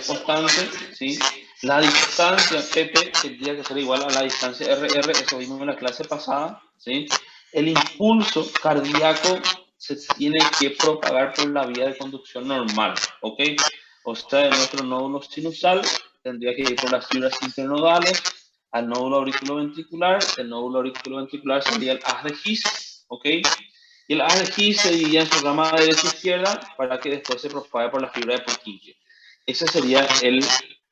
ser constante, ¿sí? La distancia PP tendría que ser igual a la distancia RR, eso vimos en la clase pasada, ¿sí? El impulso cardíaco se tiene que propagar por la vía de conducción normal, ¿ok? O sea, nuestro nódulo sinusal tendría que ir por las fibras internodales al nódulo auriculoventricular. El nódulo auriculoventricular sería el haz de His, ¿ok? Y el haz de His se dividía en su rama derecha e izquierda para que después se propague por la fibra de Purkinje. Ese sería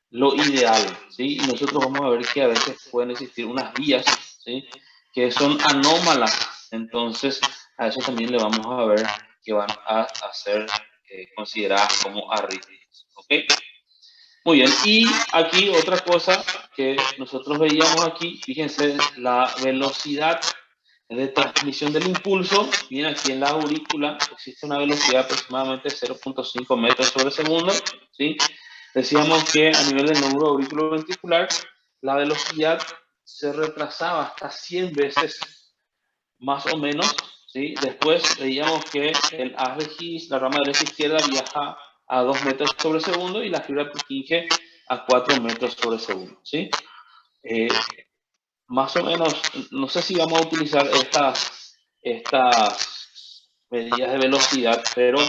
lo ideal, ¿sí? Y nosotros vamos a ver que a veces pueden existir unas vías, ¿sí?, que son anómalas. Entonces, a eso también le vamos a ver que van a ser consideradas como arritmias, ¿ok? Muy bien, y aquí otra cosa que nosotros veíamos aquí, fíjense, la velocidad de transmisión del impulso. Bien, aquí en la aurícula existe una velocidad de aproximadamente 0.5 metros sobre segundo, ¿sí? Decíamos que a nivel del nódulo auriculoventricular, la velocidad se retrasaba hasta 100 veces más o menos, ¿sí? Después veíamos que el haz de His, la rama derecha e izquierda, viaja a 2 metros sobre segundo y la fibra de Purkinje a 4 metros sobre segundo, ¿sí? Más o menos, no sé si vamos a utilizar estas medidas de velocidad, pero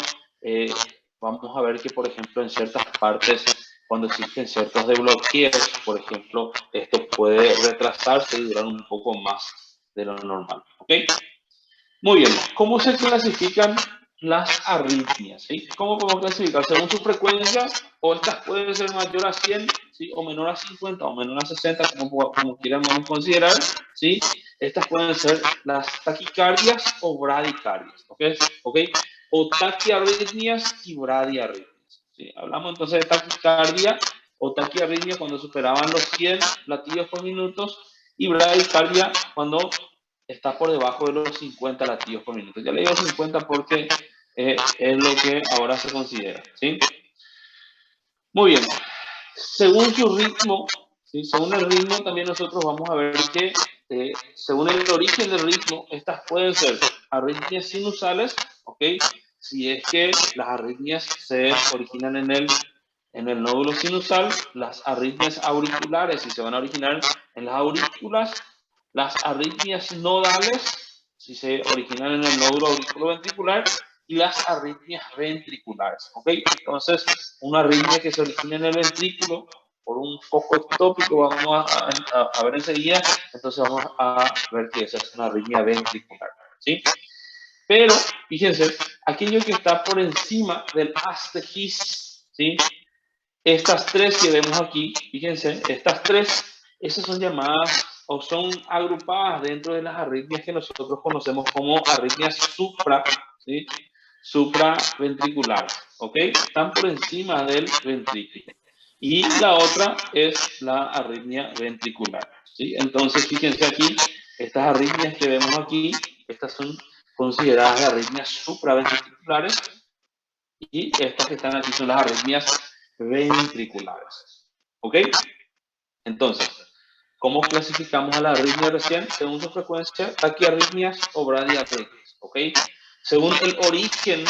vamos a ver que, por ejemplo, en ciertas partes, cuando existen ciertos desbloqueos, por ejemplo, esto puede retrasarse y durar un poco más de lo normal, ¿ok? Muy bien, ¿cómo se clasifican las arritmias? ¿Sí? ¿Cómo podemos clasificar? Según su frecuencia, o estas pueden ser mayor a 100, ¿sí?, o menor a 50, o menor a 60, como quieran considerar, ¿sí? Estas pueden ser las taquicardias o bradicardias, ¿ok? O taquiarritmias y bradiarritmias, ¿sí? Hablamos entonces de taquicardia o taquiarritmia cuando superaban los 100 latidos por minuto, y bradicardia cuando está por debajo de los 50 latidos por minuto. Ya le digo 50 porque es lo que ahora se considera, ¿sí? Muy bien. Según su ritmo, ¿sí?, según el ritmo, también nosotros vamos a ver que según el origen del ritmo, estas pueden ser arritmias sinusales, ¿ok? Si es que las arritmias se originan en el nódulo sinusal, las arritmias auriculares, si se van a originar en las aurículas, las arritmias nodales, si se originan en el nódulo auriculoventricular, y las arritmias ventriculares, ¿ok? Entonces, una arritmia que se origina en el ventrículo por un foco ectópico, vamos a ver enseguida, entonces vamos a ver que esa es una arritmia ventricular, ¿sí? Pero, fíjense, aquello que está por encima del haz de His, ¿sí? Estas tres que vemos aquí, fíjense, estas tres, esas son llamadas o son agrupadas dentro de las arritmias que nosotros conocemos como arritmias ¿sí?, supraventriculares, ¿ok? Están por encima del ventrículo. Y la otra es la arritmia ventricular, ¿sí? Entonces, fíjense aquí, estas arritmias que vemos aquí, estas son consideradas arritmias supraventriculares, y estas que están aquí son las arritmias ventriculares, ¿ok? Entonces, ¿cómo clasificamos a la arritmia recién? Según su frecuencia, taquiarritmias o bradiarritmias, ¿ok? Según el origen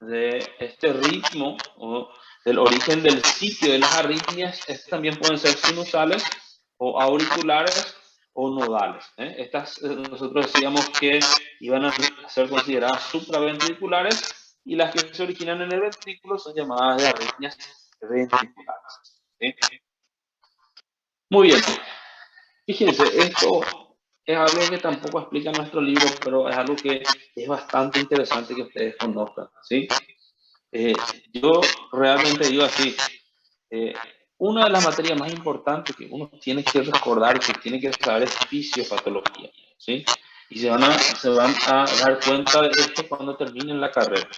de este ritmo o del origen del sitio de las arritmias, estas también pueden ser sinusales o auriculares o nodales, ¿eh? Estas nosotros decíamos que iban a ser consideradas supraventriculares, y las que se originan en el ventrículo son llamadas de arritmias ventriculares, ¿sí? Muy bien. Fíjense, esto es algo que tampoco explica nuestro libro, pero es algo que es bastante interesante que ustedes conozcan, ¿sí? Yo realmente digo así, una de las materias más importantes que uno tiene que recordar, que tiene que saber, es fisiopatología, ¿sí? Y se van a dar cuenta de esto cuando terminen la carrera,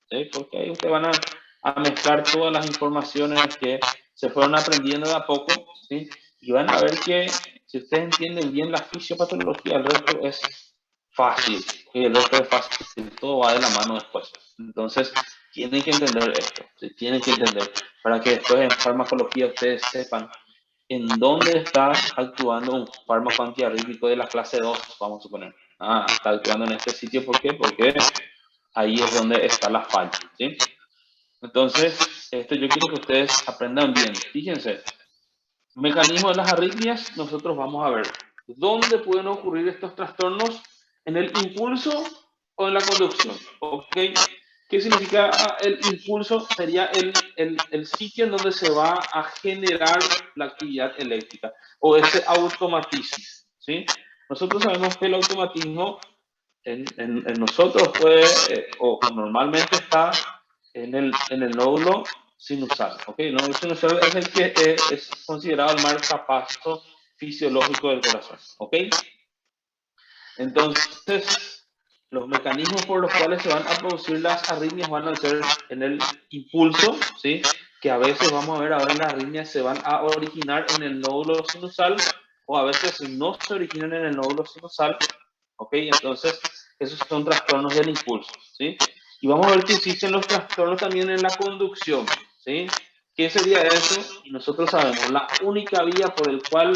¿sí? Porque ahí ustedes van a mezclar todas las informaciones que se fueron aprendiendo de a poco, ¿sí? Y van a ver que si ustedes entienden bien la fisiopatología, el resto es fácil, y el resto es fácil, todo va de la mano después. Entonces, tienen que entender esto, ¿sí? Tienen que entender, para que después en farmacología ustedes sepan en dónde está actuando un fármaco antiarrítmico de la clase 2, vamos a suponer. Está actuando en este sitio, ¿por qué? Porque ahí es donde está la falla, ¿sí? Entonces, esto yo quiero que ustedes aprendan bien. Fíjense, mecanismo de las arritmias, nosotros vamos a ver dónde pueden ocurrir estos trastornos, en el impulso o en la conducción, ¿ok? ¿Qué significa el impulso? Sería el sitio en donde se va a generar la actividad eléctrica o ese automatismo, ¿sí? Nosotros sabemos que el automatismo en nosotros puede, o normalmente está en el nódulo sinusal, ¿ok? El nódulo sinusal es el que es considerado el marcapaso fisiológico del corazón, ¿ok? Entonces, los mecanismos por los cuales se van a producir las arritmias van a ser en el impulso, ¿sí? Que a veces vamos a ver ahora las arritmias se van a originar en el nódulo sinusal o a veces no se originan en el nódulo sinusal, ¿ok? Entonces, esos son trastornos del impulso, ¿sí? Y vamos a ver que existen los trastornos también en la conducción, ¿sí? ¿Qué sería eso? Y nosotros sabemos, la única vía por el cual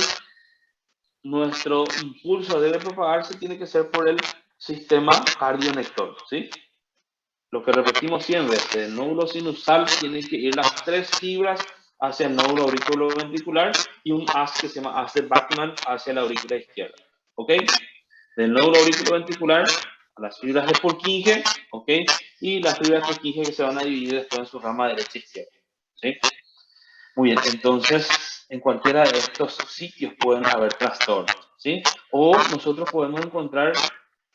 nuestro impulso debe propagarse tiene que ser por el sistema cardionector, ¿sí? Lo que repetimos siempre, del nódulo sinusal tienen que ir las 3 fibras hacia el nódulo auriculoventricular y un haz que se llama haz de Bachmann hacia la aurícula izquierda, ¿ok? Del nódulo auriculoventricular a las fibras de Purkinje, ¿ok? Y las fibras de Purkinje que se van a dividir después en su rama derecha e izquierda, ¿sí? Muy bien, entonces en cualquiera de estos sitios pueden haber trastornos, ¿sí? O nosotros podemos encontrar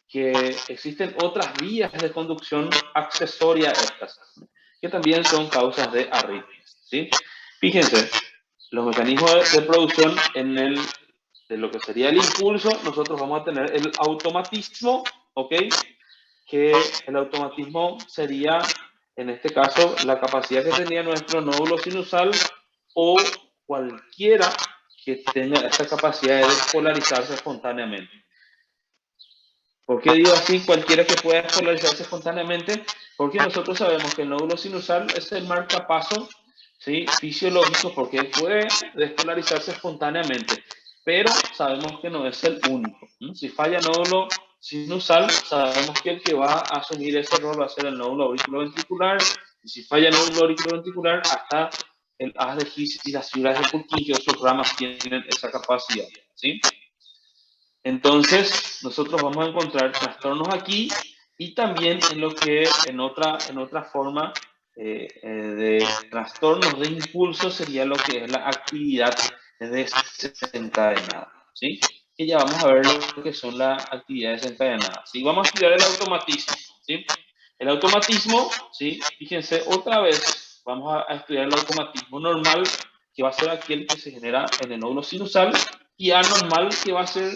que existen otras vías de conducción accesoria a estas, que también son causas de arritmias, ¿sí? Fíjense, los mecanismos de producción de lo que sería el impulso, nosotros vamos a tener el automatismo, ¿ok? Que el automatismo sería, en este caso, la capacidad que tenía nuestro nódulo sinusal o cualquiera que tenga esta capacidad de despolarizarse espontáneamente. ¿Por qué digo así? Cualquiera que pueda despolarizarse espontáneamente, porque nosotros sabemos que el nódulo sinusal es el marcapaso, ¿sí? Fisiológico, porque él puede despolarizarse espontáneamente, pero sabemos que no es el único, ¿no? Si falla el nódulo sinusal, sabemos que el que va a asumir ese rol va a ser el nódulo auriculoventricular, y si falla el nódulo auriculoventricular, hasta el haz de His y las fibras de Purkinje o sus ramas tienen esa capacidad, ¿sí? Entonces, nosotros vamos a encontrar trastornos aquí y también en lo que en otra forma de trastornos de impulso sería lo que es la actividad desencadenada, ¿sí? Y ya vamos a ver lo que son las actividades desencadenadas. ¿Sí? Vamos a estudiar el automatismo, ¿sí? El automatismo, ¿sí? Fíjense, otra vez vamos a estudiar el automatismo normal, que va a ser aquel que se genera en el nódulo sinusal, y anormal, que va a ser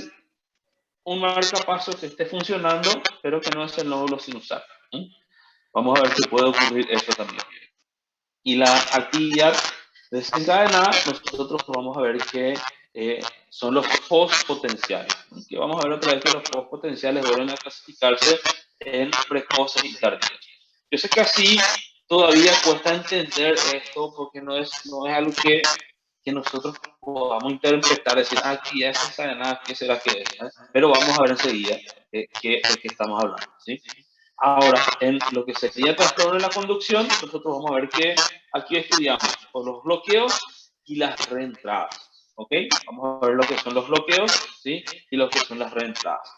un marcapaso que esté funcionando, pero que no es el nódulo sinusal. Vamos a ver si puede ocurrir eso también. Y la actividad desencadenada, nosotros vamos a ver que son los postpotenciales. Que vamos a ver otra vez que los postpotenciales vuelven a clasificarse en precoces y tardíos. Yo sé que así todavía cuesta entender esto porque no es algo que nosotros podamos interpretar, decir, aquí es desencadenada, ¿qué será que es? Pero vamos a ver enseguida de qué estamos hablando, ¿sí? Ahora, en lo que sería trastorno de la conducción, nosotros vamos a ver que aquí estudiamos los bloqueos y las reentradas, ¿ok? Vamos a ver lo que son los bloqueos, ¿sí? Y lo que son las reentradas.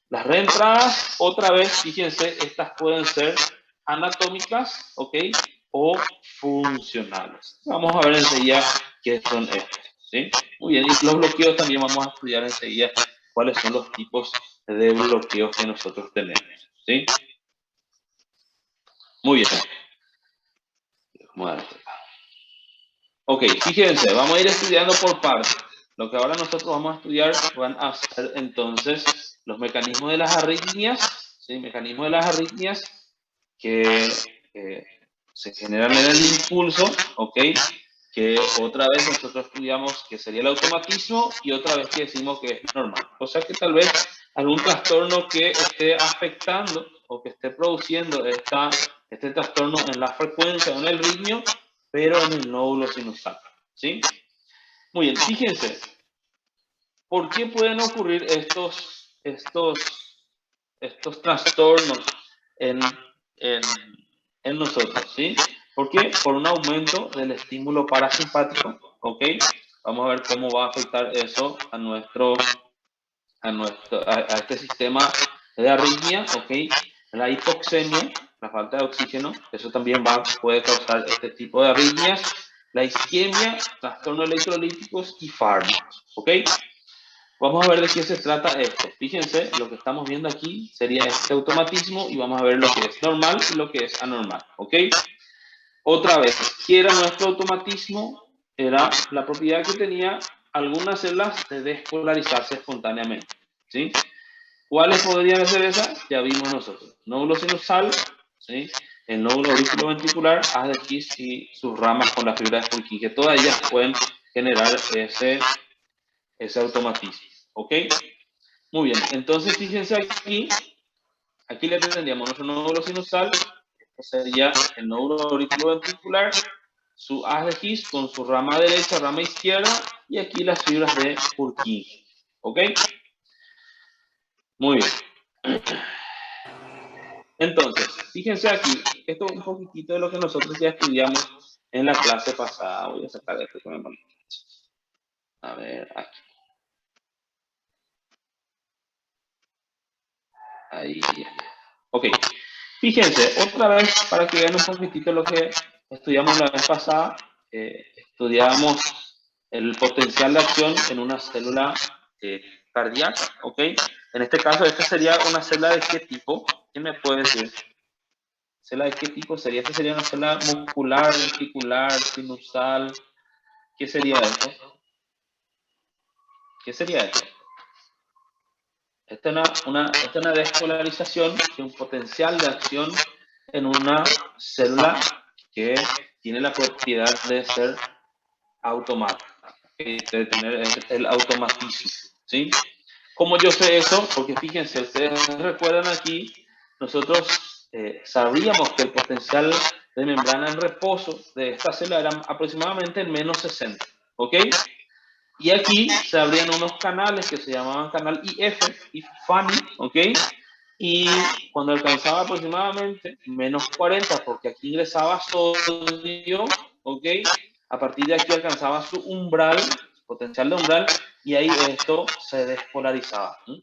Las reentradas, otra vez, fíjense, estas pueden ser anatómicas, ¿ok? O funcionales. Vamos a ver enseguida qué son estos, ¿sí? Muy bien, y los bloqueos también vamos a estudiar enseguida cuáles son los tipos de bloqueos que nosotros tenemos, ¿sí? Muy bien. Ok, fíjense, vamos a ir estudiando por partes. Lo que ahora nosotros vamos a estudiar van a ser entonces los mecanismos de las arritmias, ¿sí? Mecanismos de las arritmias que se generan en el impulso, ¿ok? Que otra vez nosotros estudiamos que sería el automatismo y otra vez que decimos que es normal. O sea que tal vez algún trastorno que esté afectando o que esté produciendo este trastorno en la frecuencia o en el ritmo, pero en el nódulo sinusal, ¿sí? Muy bien, fíjense, ¿por qué pueden ocurrir estos trastornos en nosotros, ¿sí? ¿Por qué? Por un aumento del estímulo parasimpático, ¿ok? Vamos a ver cómo va a afectar eso a este sistema de arritmia, ¿ok? La hipoxemia, la falta de oxígeno, eso también puede causar este tipo de arritmias. La isquemia, trastornos electrolíticos y fármacos, ¿ok? Vamos a ver de qué se trata esto. Fíjense, lo que estamos viendo aquí sería este automatismo y vamos a ver lo que es normal y lo que es anormal, ¿ok? Otra vez, ¿qué era nuestro automatismo? Era la propiedad que tenía algunas células de despolarizarse espontáneamente, ¿sí? ¿Cuáles podrían ser esas? Ya vimos nosotros. Nódulo sinusal, ¿sí? El nódulo auriculoventricular, haz de His y sus ramas con la fibra de Purkinje. Todas ellas pueden generar ese automatismo, ¿ok? Muy bien, entonces fíjense aquí le tendríamos nuestro nódulo sinusal, esto sería el nódulo auriculoventricular, su haz de His con su rama derecha, rama izquierda, y aquí las fibras de Purkinje, ¿ok? Muy bien. Entonces, fíjense aquí, esto es un poquitito de lo que nosotros ya estudiamos en la clase pasada. Voy a sacar esto que me molesta. A ver, aquí. Ahí. Ok. Fíjense, otra vez, para que vean un poquitito lo que estudiamos la vez pasada, estudiamos el potencial de acción en una célula cardíaca, ¿ok? En este caso, esta sería una célula de qué tipo. ¿Quién me puede decir? ¿Célula de qué tipo sería? Esta sería una célula muscular, ventricular, sinusal. ¿Qué sería esto? ¿Qué sería esto? Esta es una despolarización de un potencial de acción en una célula que tiene la propiedad de ser automática, de tener el automatismo, ¿sí? ¿Cómo yo sé eso? Porque fíjense, ustedes recuerdan aquí, nosotros sabíamos que el potencial de membrana en reposo de esta célula era aproximadamente en menos 60, ¿ok? Y aquí se abrían unos canales que se llamaban canal IF, if funny, ¿ok? Y cuando alcanzaba aproximadamente menos 40, porque aquí ingresaba sodio, ¿ok? A partir de aquí alcanzaba su umbral, potencial de umbral, y ahí esto se despolarizaba. ¿Sí?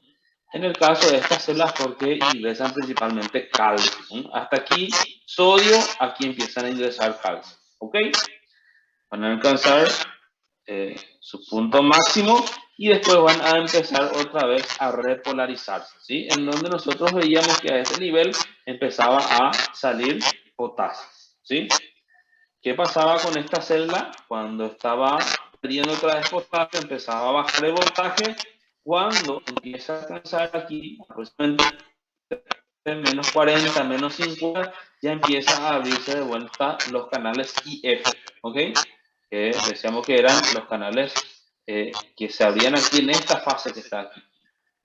En el caso de estas células, porque ingresan principalmente calcio. ¿Sí? Hasta aquí sodio, aquí empiezan a ingresar calcio, ¿ok? Van a alcanzar su punto máximo y después van a empezar otra vez a repolarizarse, ¿sí? En donde nosotros veíamos que a este nivel empezaba a salir potasio, ¿sí? ¿Qué pasaba con esta célula? Cuando estaba perdiendo otra vez potasio, empezaba a bajar el voltaje. Cuando empieza a alcanzar aquí aproximadamente menos 40, menos 50, ya empieza a abrirse de vuelta los canales IF, ¿ok? Que decíamos que eran los canales que se abrían aquí en esta fase que está aquí.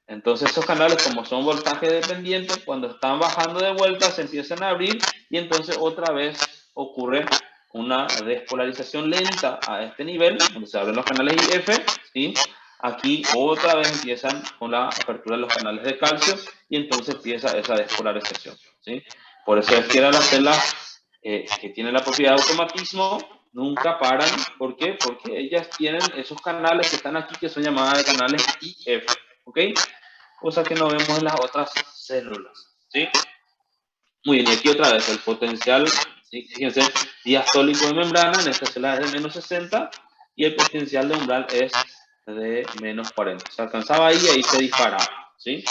Entonces esos canales, como son voltaje dependientes, cuando están bajando de vuelta se empiezan a abrir y entonces otra vez ocurre una despolarización lenta a este nivel, donde se abren los canales IF, ¿sí? Aquí otra vez empiezan con la apertura de los canales de calcio y entonces empieza esa despolarización, ¿sí? Por eso es que las células que tienen la propiedad de automatismo nunca paran. ¿Por qué? Porque ellas tienen esos canales que están aquí que son llamadas de canales IF, ¿ok? Cosa que no vemos en las otras células, ¿sí? Muy bien, y aquí otra vez el potencial, ¿sí? Fíjense, diastólico de membrana en esta célula es de menos 60 y el potencial de umbral es de menos 40. Se alcanzaba ahí y ahí se disparaba, ¿sí?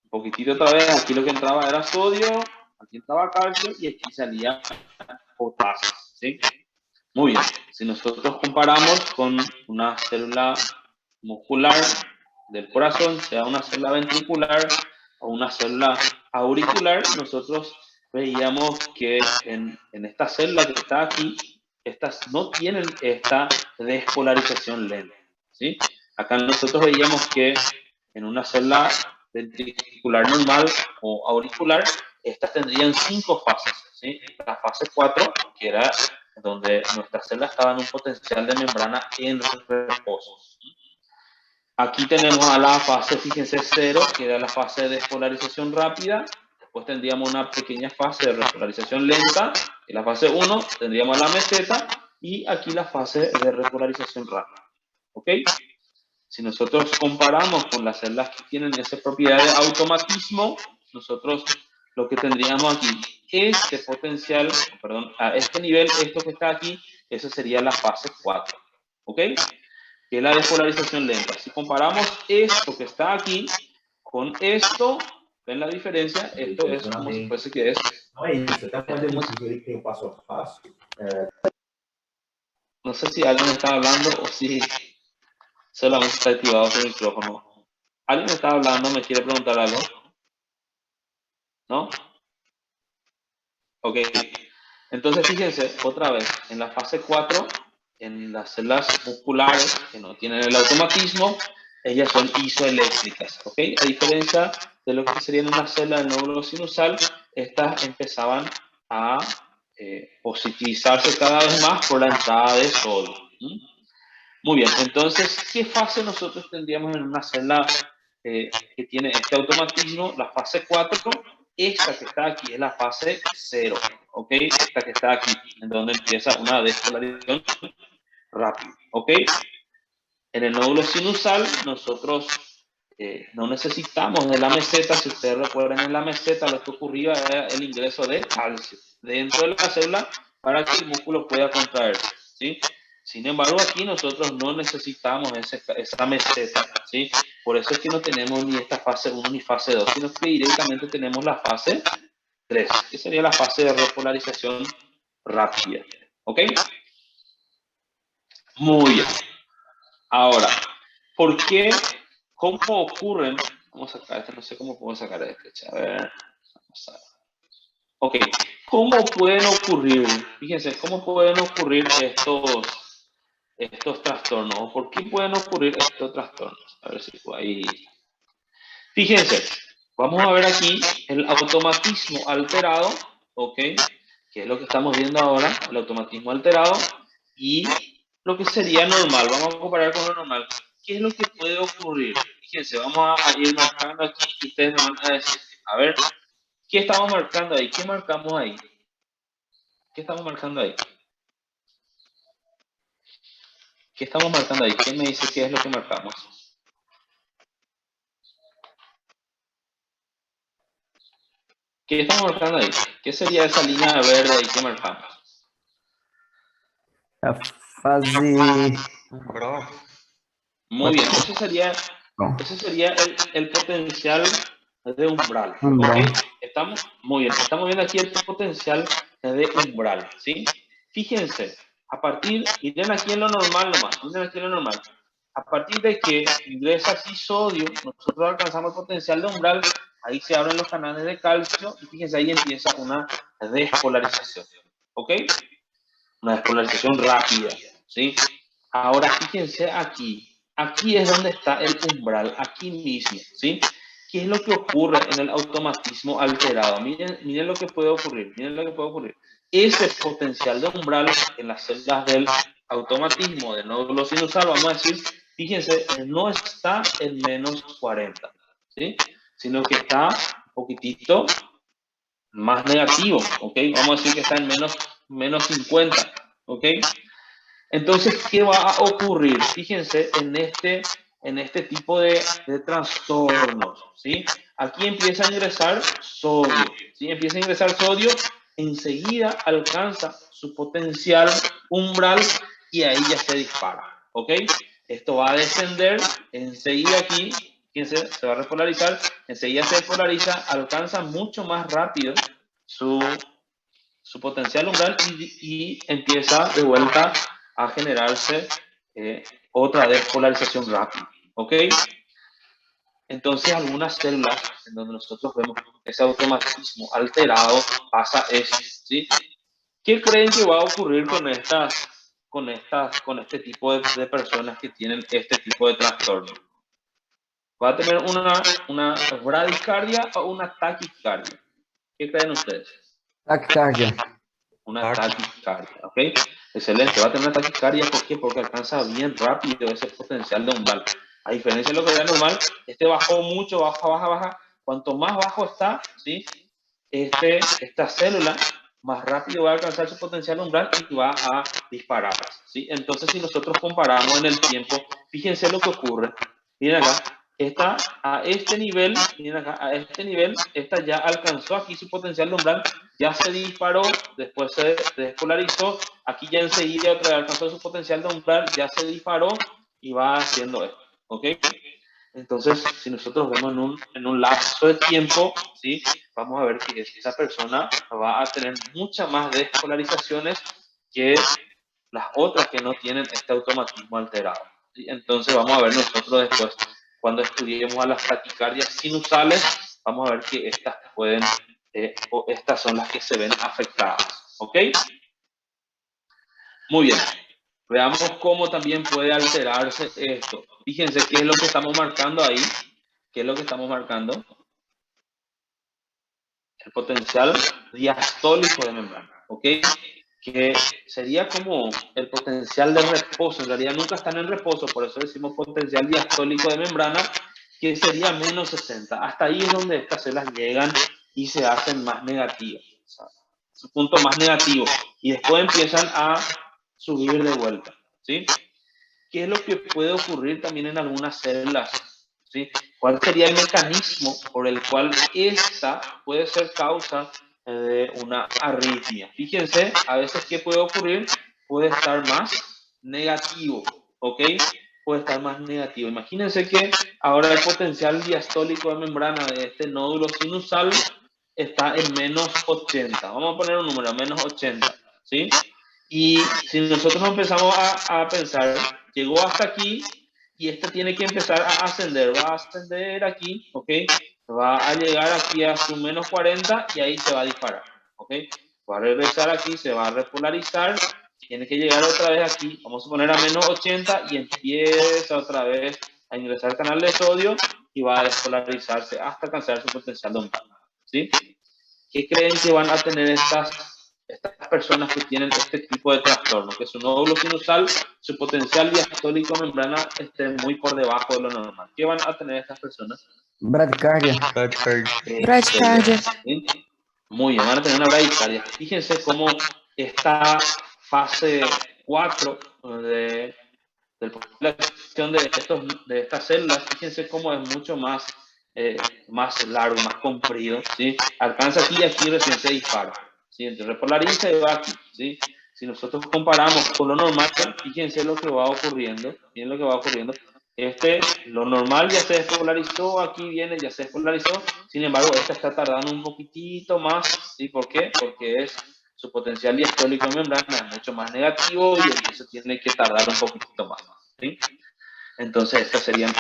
Un poquitito otra vez, aquí lo que entraba era sodio, aquí entraba calcio y aquí salía potasio, ¿sí? Muy bien, si nosotros comparamos con una célula muscular del corazón, sea una célula ventricular o una célula auricular, nosotros veíamos que en esta célula que está aquí, estas no tienen esta despolarización lenta, ¿sí? Acá nosotros veíamos que en una célula ventricular normal o auricular, estas tendrían 5 fases, ¿sí? La fase 4, que era donde nuestras células estaban en un potencial de membrana en reposo. Aquí tenemos a la fase, fíjense, 0, que era la fase de despolarización rápida. Después tendríamos una pequeña fase de repolarización lenta. En la fase 1 tendríamos la meseta y aquí la fase de repolarización rápida. ¿Ok? Si nosotros comparamos con las celdas que tienen esa propiedad de automatismo, nosotros lo que tendríamos aquí, este potencial, perdón, a este nivel, esto que está aquí, eso sería la fase 4. ¿Ok? Que es la despolarización lenta. Si comparamos esto que está aquí con esto, ¿ven la diferencia? Esto es como si fuese que es. No sé si alguien está hablando o si solamente está activado su micrófono. ¿Alguien está hablando? ¿Me quiere preguntar algo? ¿No? Ok. Entonces, fíjense, otra vez, en la fase 4, en las células musculares que no tienen el automatismo, ellas son isoeléctricas, ¿ok? A diferencia de lo que serían una célula del nódulo sinusal, estas empezaban a positivizarse cada vez más por la entrada de sodio. Muy bien, entonces, ¿qué fase nosotros tendríamos en una célula que tiene este automatismo? La fase 4, esta que está aquí es la fase 0, ¿ok? Esta que está aquí, en donde empieza una despolarización rápida, ¿ok? En el nódulo sinusal, nosotros no necesitamos de la meseta. Si ustedes recuerdan, en la meseta lo que ocurría era el ingreso de calcio dentro de la célula para que el músculo pueda contraerse, ¿sí? Sin embargo, aquí nosotros no necesitamos esa meseta, ¿sí? Por eso es que no tenemos ni esta fase 1 ni fase 2, sino que directamente tenemos la fase 3, que sería la fase de repolarización rápida, ¿ok? Muy bien. Ahora, ¿por qué? ¿Cómo ocurren? Vamos a sacar esto, no sé cómo puedo sacar esto. A ver, vamos a ver. Ok, ¿cómo pueden ocurrir? Fíjense, ¿cómo pueden ocurrir estos trastornos? ¿Por qué pueden ocurrir estos trastornos? A ver si puedo ahí. Fíjense, vamos a ver aquí el automatismo alterado, ¿ok? Que es lo que estamos viendo ahora, el automatismo alterado, y lo que sería normal. Vamos a comparar con lo normal. ¿Qué es lo que puede ocurrir? Fíjense, vamos a ir marcando aquí y ustedes me van a decir, a ver, ¿qué estamos marcando ahí? ¿Qué marcamos ahí? ¿Qué estamos marcando ahí? ¿Qué estamos marcando ahí? ¿Quién me dice qué es lo que marcamos? ¿Qué estamos marcando ahí? ¿Qué sería esa línea verde ahí que marcamos? La fase... Muy bien, ese sería el potencial de umbral, ¿ok? Umbral. Muy bien, estamos viendo aquí el potencial de umbral, ¿sí? Fíjense, miren aquí en lo normal nomás, miren aquí en lo normal. A partir de que ingresa aquí sodio, nosotros alcanzamos el potencial de umbral, ahí se abren los canales de calcio y fíjense, ahí empieza una despolarización, ¿ok? Una despolarización rápida, ¿sí? Ahora fíjense aquí es donde está el umbral, aquí mismo, ¿sí? ¿Qué es lo que ocurre en el automatismo alterado? Miren lo que puede ocurrir, miren lo que puede ocurrir. Ese potencial de umbral en las celdas del automatismo del nódulo sinusal, vamos a decir, fíjense, no está en menos 40, ¿sí? Sino que está un poquitito más negativo, ¿ok? Vamos a decir que está en menos 50, ¿ok? Entonces, ¿qué va a ocurrir? Fíjense en este tipo de trastornos, ¿sí? Aquí empieza a ingresar sodio, ¿sí? Empieza a ingresar sodio, enseguida alcanza su potencial umbral y ahí ya se dispara, ¿ok? Esto va a descender, enseguida aquí, fíjense, se va a repolarizar, enseguida se despolariza, alcanza mucho más rápido su potencial umbral y empieza de vuelta a generarse otra despolarización rápida, ¿ok? Entonces, algunas células en donde nosotros vemos ese automatismo alterado pasa eso, ¿sí? ¿Qué creen que va a ocurrir con este tipo de personas que tienen este tipo de trastorno? ¿Va a tener una bradicardia o una taquicardia? ¿Qué creen ustedes? Taquicardia. Una taquicardia, ¿ok? Excelente, va a tener una taquicardia, ¿por qué? Porque alcanza bien rápido ese potencial de umbral. A diferencia de lo que era normal, este bajó mucho, baja. Cuanto más bajo está, ¿sí? esta célula más rápido va a alcanzar su potencial umbral y va a disparar, ¿sí? Entonces, si nosotros comparamos en el tiempo, fíjense lo que ocurre. Miren acá, a este nivel, miren acá, a este nivel, esta ya alcanzó aquí su potencial umbral, ya se disparó, después se despolarizó, aquí ya enseguida otra vez alcanzó su potencial de umbral, ya se disparó y va haciendo esto, ¿ok? Entonces, si nosotros vemos en un lapso de tiempo, ¿sí? Vamos a ver que esa persona va a tener muchas más despolarizaciones que las otras que no tienen este automatismo alterado, ¿sí? Entonces, vamos a ver nosotros después, cuando estudiemos a las taquicardias sinusales, vamos a ver que estas pueden, o estas son las que se ven afectadas, ¿ok? Muy bien. Veamos cómo también puede alterarse esto. Fíjense qué es lo que estamos marcando ahí. ¿Qué es lo que estamos marcando? El potencial diastólico de membrana, ¿ok? Que sería como el potencial de reposo. En realidad nunca están en reposo, por eso decimos potencial diastólico de membrana, que sería menos 60. Hasta ahí es donde estas células llegan y se hacen más negativas. O sea, su punto más negativo. Y después empiezan a subir de vuelta, ¿sí? ¿Qué es lo que puede ocurrir también en algunas células? ¿Sí? ¿Cuál sería el mecanismo por el cual esta puede ser causa de una arritmia? Fíjense, a veces, ¿qué puede ocurrir? Puede estar más negativo, ¿ok? Puede estar más negativo. Imagínense que ahora el potencial diastólico de membrana de este nódulo sinusal está en menos 80. Vamos a poner un número, menos 80, ¿sí? Y si nosotros empezamos a pensar, llegó hasta aquí y este tiene que empezar a ascender, va a ascender aquí, ¿ok? Va a llegar aquí a su menos 40 y ahí se va a disparar, ¿ok? Va a regresar aquí, se va a repolarizar, tiene que llegar otra vez aquí, vamos a poner a menos 80 y empieza otra vez a ingresar al canal de sodio y va a despolarizarse hasta alcanzar su potencial de umbral, ¿sí? ¿Qué creen que van a tener estas personas que tienen este tipo de trastorno? Que su nódulo sinusal, su potencial diastólico membrana esté muy por debajo de lo normal. ¿Qué van a tener estas personas? Bradicardia. Bradicardia. Excelente. Muy bien, van a tener una bradicardia. Fíjense cómo esta fase 4 de la acción de estas células, fíjense cómo es mucho más, más largo, más comprido, ¿sí? Alcanza aquí y aquí recién se dispara, ¿sí? Entonces repolariza y va aquí, ¿sí? Si nosotros comparamos con lo normal, fíjense lo que va ocurriendo, miren lo que va ocurriendo. Lo normal ya se despolarizó, aquí viene, ya se despolarizó, sin embargo, esta está tardando un poquitito más, ¿sí? ¿Por qué? Porque su potencial diastólico de membrana es mucho más negativo y entonces tiene que tardar un poquitito más, ¿sí? Entonces, estas serían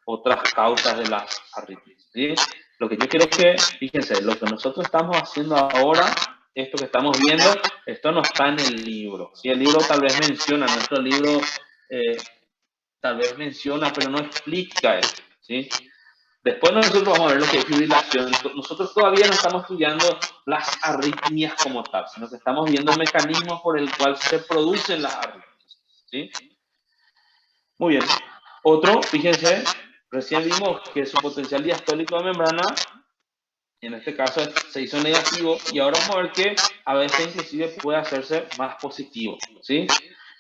otras causas de las arritmias, ¿sí? Lo que yo quiero que, fíjense, lo que nosotros estamos haciendo ahora, esto que estamos viendo, esto no está en el libro, ¿sí? El libro tal vez menciona, nuestro libro tal vez menciona, pero no explica eso, ¿sí? Después nosotros vamos a ver lo que es fibrilación. Nosotros todavía no estamos estudiando las arritmias como tal, sino que estamos viendo el mecanismo por el cual se producen las arritmias, ¿sí? Muy bien. Otro, fíjense, recién vimos que su potencial diastólico de membrana, en este caso, se hizo negativo, y ahora vamos a ver que a veces inclusive puede hacerse más positivo, ¿sí?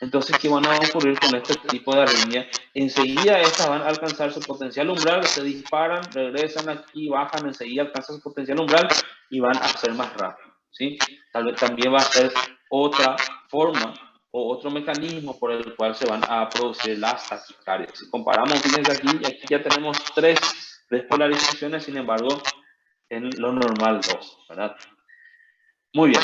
Entonces, ¿qué van a ocurrir con este tipo de arritmia? Enseguida estas van a alcanzar su potencial umbral, se disparan, regresan aquí, bajan, enseguida alcanzan su potencial umbral y van a ser más rápido, ¿sí? Tal vez también va a ser otra forma o otro mecanismo por el cual se van a producir las taquicardias. Si comparamos, fíjense aquí ya tenemos 3 despolarizaciones, sin embargo, en lo normal 2, ¿verdad? Muy bien.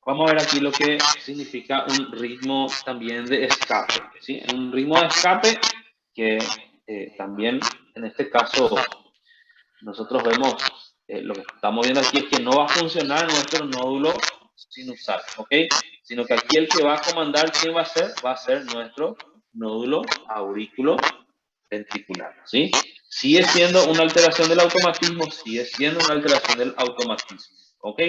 Vamos a ver aquí lo que significa un ritmo también de escape, ¿sí? Un ritmo de escape que también, en este caso, nosotros vemos, lo que estamos viendo aquí es que no va a funcionar nuestro nódulo sinusal, ¿ok? Sino que aquí el que va a comandar, ¿quién va a ser nuestro nódulo aurículo ventricular, ¿sí? Sigue siendo una alteración del automatismo, sigue siendo una alteración del automatismo, ¿ok?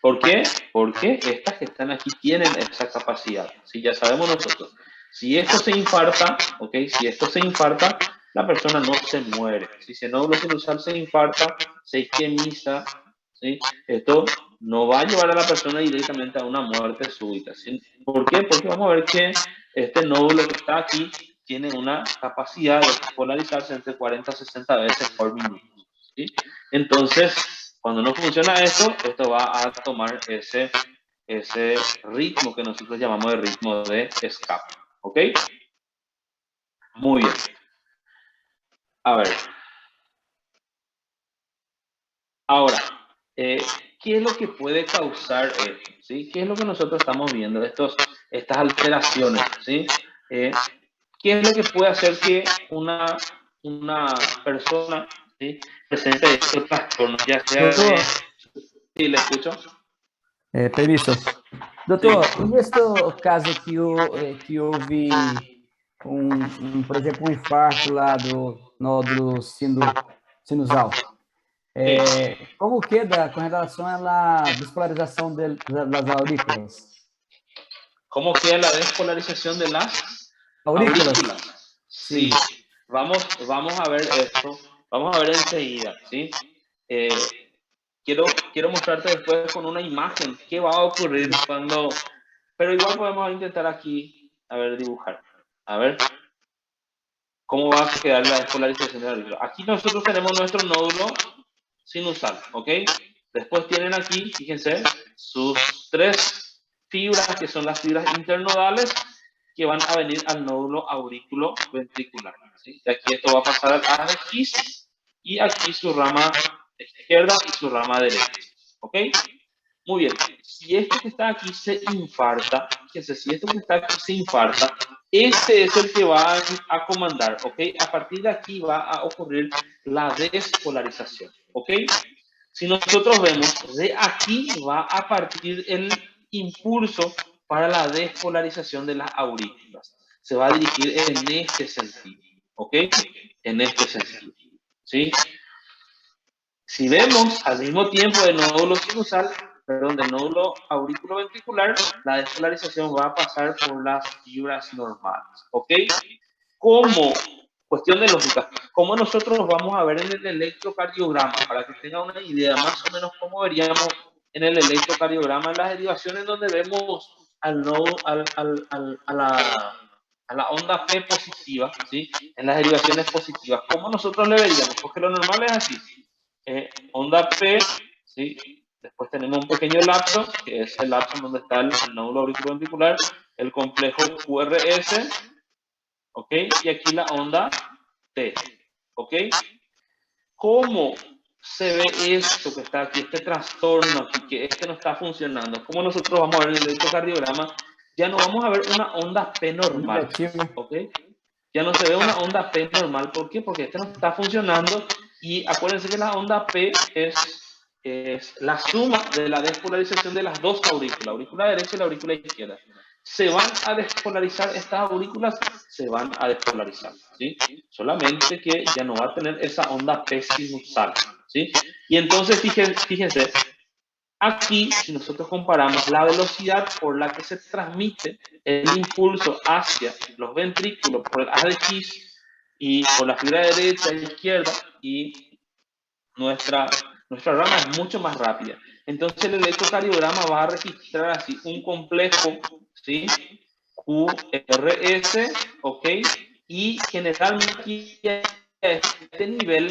¿Por qué? Porque estas que están aquí tienen esa capacidad, ¿sí? Ya sabemos nosotros. Si esto se infarta, ¿ok? Si esto se infarta, la persona no se muere. Si ese nódulo sinusal se infarta, se isquemiza, ¿sí? Esto no va a llevar a la persona directamente a una muerte súbita, ¿sí? ¿Por qué? Porque vamos a ver que este nódulo que está aquí tiene una capacidad de polarizarse entre 40 a 60 veces por minuto, ¿sí? Entonces, cuando no funciona esto, esto va a tomar ese ritmo que nosotros llamamos de ritmo de escape, ¿ok? Muy bien. A ver. Ahora, ¿qué es lo que puede causar esto? ¿Sí? ¿Qué es lo que nosotros estamos viendo? Estas alteraciones, ¿sí? ¿Qué es lo que puede hacer que una persona, ¿sí?, presente estos trastornos, ya sea de... Doutor, Sí, ¿le escucho? permisso. Sí. Doutor, e neste caso que houve por exemplo, um infarto lá do nódulo sinusal, Sí. como queda com relação à despolarização das aurículas? ¿Cómo queda la despolarización de las Aurículas? aurículas? Sí, Sim. vamos a ver esto, vamos a ver enseguida, ¿sí? Eh, quiero mostrarte después con una imagen qué va a ocurrir cuando... Pero igual podemos intentar aquí, a ver, dibujar. A ver, cómo va a quedar la despolarización de la aurícula. Aquí nosotros tenemos nuestro nódulo sinusal, ¿ok? Después tienen aquí, fíjense, sus tres fibras, que son las fibras internodales, que van a venir al nódulo aurículo ventricular, ¿sí? De aquí esto va a pasar al haz de Kiss, y aquí su rama izquierda y su rama derecha, ¿ok? Muy bien. Si esto que está aquí se infarta, fíjense, si esto que está aquí se infarta, este es el que va a comandar, ¿ok? A partir de aquí va a ocurrir la despolarización, ¿ok? Si nosotros vemos, de aquí va a partir el impulso para la despolarización de las aurículas. Se va a dirigir en este sentido, ¿ok? En este sentido, ¿sí? Si vemos al mismo tiempo del nódulo sinusal, perdón, del nódulo auriculoventricular, la despolarización va a pasar por las fibras normales, ¿ok? Como cuestión de lógica, como nosotros vamos a ver en el electrocardiograma, para que tenga una idea más o menos cómo veríamos en el electrocardiograma las derivaciones donde vemos al nodo, a la onda P positiva, ¿sí? En las derivaciones positivas, ¿cómo nosotros le veríamos? Porque lo normal es así. Onda P, ¿sí? Después tenemos un pequeño lapso, que es el lapso donde está el nódulo auriculoventricular, el complejo QRS, ¿ok? Y aquí la onda T, ¿ok? ¿Cómo se ve esto que está aquí, este trastorno aquí, que este no está funcionando? ¿Cómo nosotros vamos a ver en el electrocardiograma? Ya no vamos a ver una onda P normal, Negativo. ¿ok? Ya no se ve una onda P normal. ¿Por qué? Porque este no está funcionando. Y acuérdense que la onda P es la suma de la despolarización de las dos aurículas, la aurícula derecha y la aurícula izquierda. ¿Se van a despolarizar estas aurículas? Se van a despolarizar, ¿sí? Solamente que ya no va a tener esa onda P sinusal, ¿sí? Y entonces, fíjense, aquí, si nosotros comparamos la velocidad por la que se transmite el impulso hacia los ventrículos por el haz de Kiss y por la fibra derecha e izquierda, y nuestra rama es mucho más rápida. Entonces el electrocardiograma va a registrar así un complejo, ¿sí? QRS, ¿ok? Y generalmente aquí a este nivel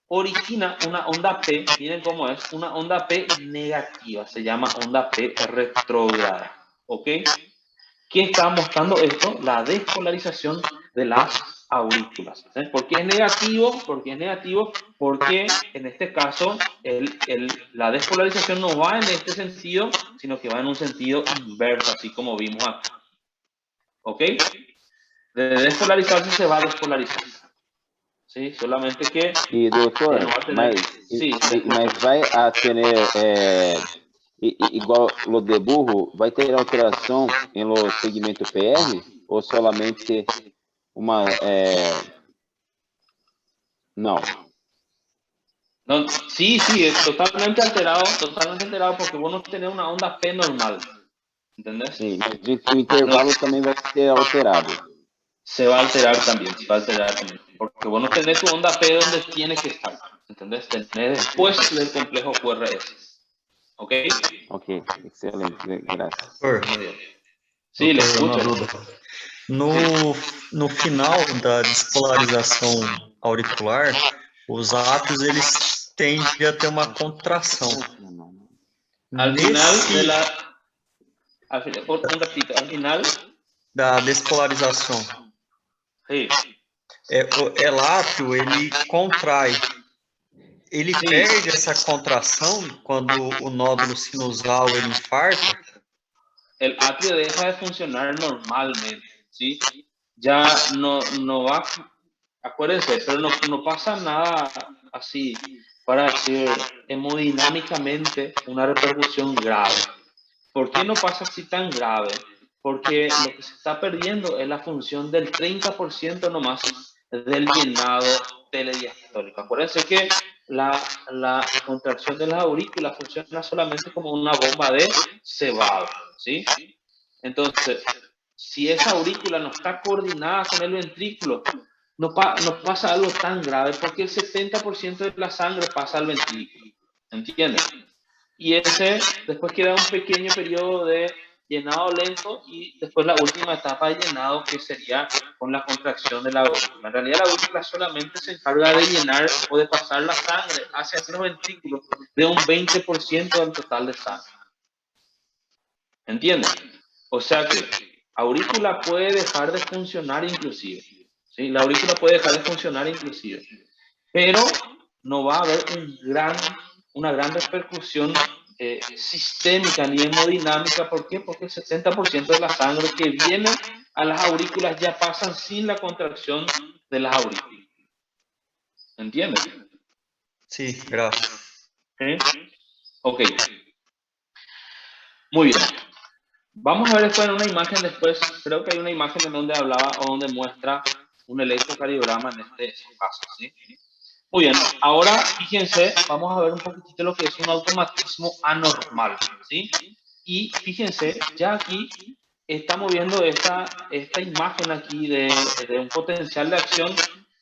origina una onda P, miren cómo es, una onda P negativa, se llama onda P retrógrada, ¿ok? ¿Qué está mostrando esto? La despolarización de las aurículas. ¿Sí? ¿Por qué es negativo? Porque es negativo porque en este caso la despolarización no va en este sentido, sino que va en un sentido inverso, así como vimos aquí. ¿Ok? De despolarizarse se va a despolarizar. ¿Sí? Solamente que E doutor, ya no va a tener... Sí, mas vai a ter igual lo de burro, vai ter alteração em lo segmento PR ou solamente uma não? No, sí, es totalmente alterado porque vos no tenés una onda P normal. ¿Entendés? Sim, mas o intervalo também vai ser alterado. se va a alterar también, porque vos no tenés tu onda P donde tiene que estar, ¿entendés? Tenés después del complejo QRS, ¿ok? Ok, excelente, graças. Professor, Muy bien. Sí, le doutor, uma escucho. dúvida. No final da despolarização auricular, os átrios eles tendem a ter uma contração. Al final de la... un ratito, al final... Da despolarização. Sí. O átrio, ele contrai. Ele Sim. perde essa contração quando o nódulo sinusal ele infarta? El atrio deja de funcionar normalmente, ¿sí? Ya no va, acuérdense, pero no pasa nada así, para decir hemodinámicamente una repercusión grave. ¿Por qué no pasa así tan grave? Porque lo que se está perdiendo es la función del 30% nomás del llenado telediastólico. Acuérdense que la contracción de las aurículas funciona solamente como una bomba de cebado, ¿sí? Entonces, si esa aurícula no está coordinada con el ventrículo, no pasa algo tan grave porque el 70% de la sangre pasa al ventrículo, ¿entiendes? Y ese después queda un pequeño periodo de llenado lento y después la última etapa de llenado que sería con la contracción de la aurícula. En realidad la aurícula solamente se encarga de llenar o de pasar la sangre hacia los ventrículos de un 20% del total de sangre. ¿Entiendes? O sea que aurícula puede dejar de funcionar inclusive. ¿Sí? La aurícula puede dejar de funcionar inclusive. Pero no va a haber una gran repercusión sistémica ni hemodinámica. ¿Por qué? Porque el 70% de la sangre que viene a las aurículas ya pasan sin la contracción de las aurículas. ¿Entiendes? Sí, gracias. ¿Sí? Ok. Muy bien. Vamos a ver después en una imagen después. Creo que hay una imagen en donde hablaba o donde muestra un electrocardiograma en este caso, ¿sí? Muy bien, ahora fíjense, vamos a ver un poquitito lo que es un automatismo anormal, ¿sí? Y fíjense, ya aquí estamos viendo esta imagen aquí de un potencial de acción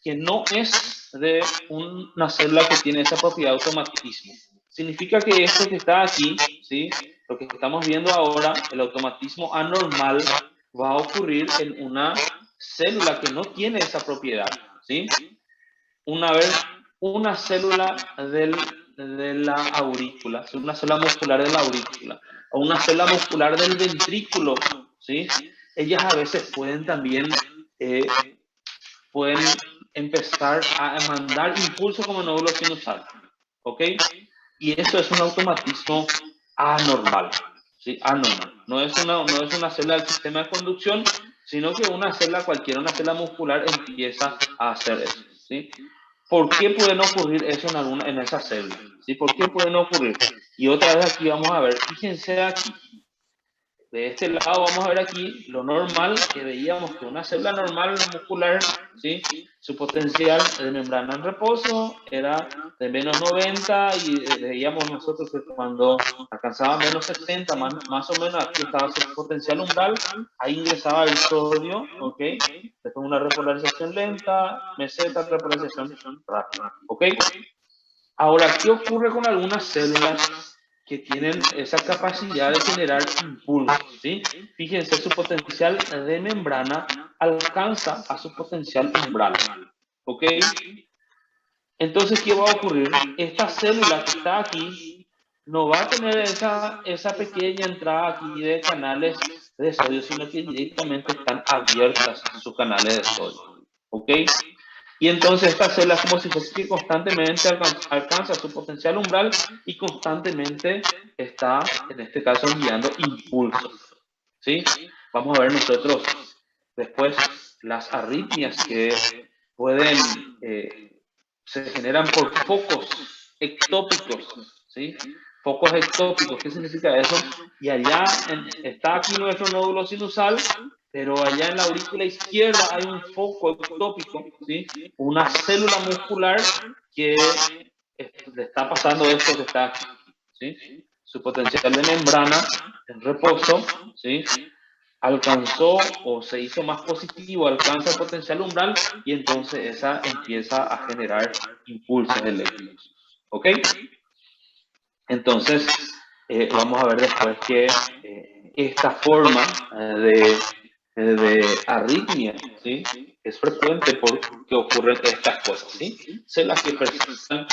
que no es de una célula que tiene esa propiedad de automatismo. Significa que esto que está aquí, ¿sí? Lo que estamos viendo ahora, el automatismo anormal, va a ocurrir en una célula que no tiene esa propiedad, ¿sí? Una célula de la aurícula, una célula muscular de la aurícula, o una célula muscular del ventrículo, ¿sí? Ellas a veces pueden también pueden empezar a mandar impulsos como nódulo sinusal, ¿ok? Y eso es un automatismo anormal, ¿sí? Anormal. No es una célula del sistema de conducción, sino que una célula cualquiera, una célula muscular empieza a hacer eso, ¿sí? ¿Por qué pueden ocurrir eso en esa célula? ¿Sí? ¿Por qué pueden ocurrir? Y otra vez aquí vamos a ver, fíjense aquí. De este lado vamos a ver aquí lo normal que veíamos que una célula normal muscular, ¿sí? Su potencial de membrana en reposo era de menos 90 y veíamos nosotros que cuando alcanzaba menos 70, más o menos aquí estaba su potencial umbral, ahí ingresaba el sodio, ¿ok? Después una repolarización lenta, meseta, repolarización rápida, ¿ok? Ahora, ¿qué ocurre con algunas células que tienen esa capacidad de generar impulsos, ¿sí? Fíjense, su potencial de membrana alcanza a su potencial umbral, ¿ok? Entonces, ¿qué va a ocurrir? Esta célula que está aquí no va a tener esa pequeña entrada aquí de canales de sodio, sino que directamente están abiertas sus canales de sodio, ¿ok? Y entonces esta célula es como si fuese que constantemente alcanza su potencial umbral y constantemente está, en este caso, enviando impulsos, ¿sí? Vamos a ver nosotros después las arritmias que pueden, se generan por focos ectópicos, ¿sí? Focos ectópicos, ¿qué significa eso? Y allá está aquí nuestro nódulo sinusal, pero allá en la aurícula izquierda hay un foco ectópico, ¿sí? Una célula muscular que le está pasando esto que está aquí, ¿sí? Su potencial de membrana en reposo, ¿sí? alcanzó o se hizo más positivo, alcanza el potencial umbral y entonces esa empieza a generar impulsos eléctricos. ¿Ok? Entonces, vamos a ver después que esta forma de arritmia, ¿sí? Es frecuente porque ocurren estas cosas, ¿sí? Células que presentan,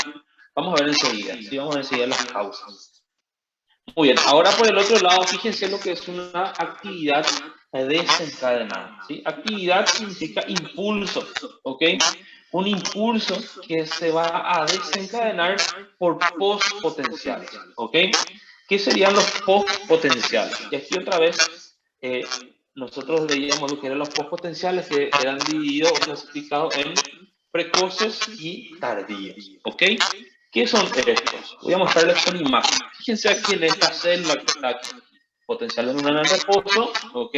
vamos a ver enseguida, ¿sí? Vamos a ver enseguida las causas. Muy bien, ahora por el otro lado, fíjense lo que es una actividad desencadenada, ¿sí? Actividad significa impulso, ¿ok? Un impulso que se va a desencadenar por postpotenciales, ¿ok? ¿Qué serían los postpotenciales? Y aquí otra vez, nosotros veíamos lo que eran los postpotenciales, que eran divididos o clasificados en precoces y tardíos, ¿ok? ¿Qué son estos? Voy a mostrarles con imagen. Fíjense aquí en esta célula que está aquí. Potencial neuronal en reposo, ¿ok?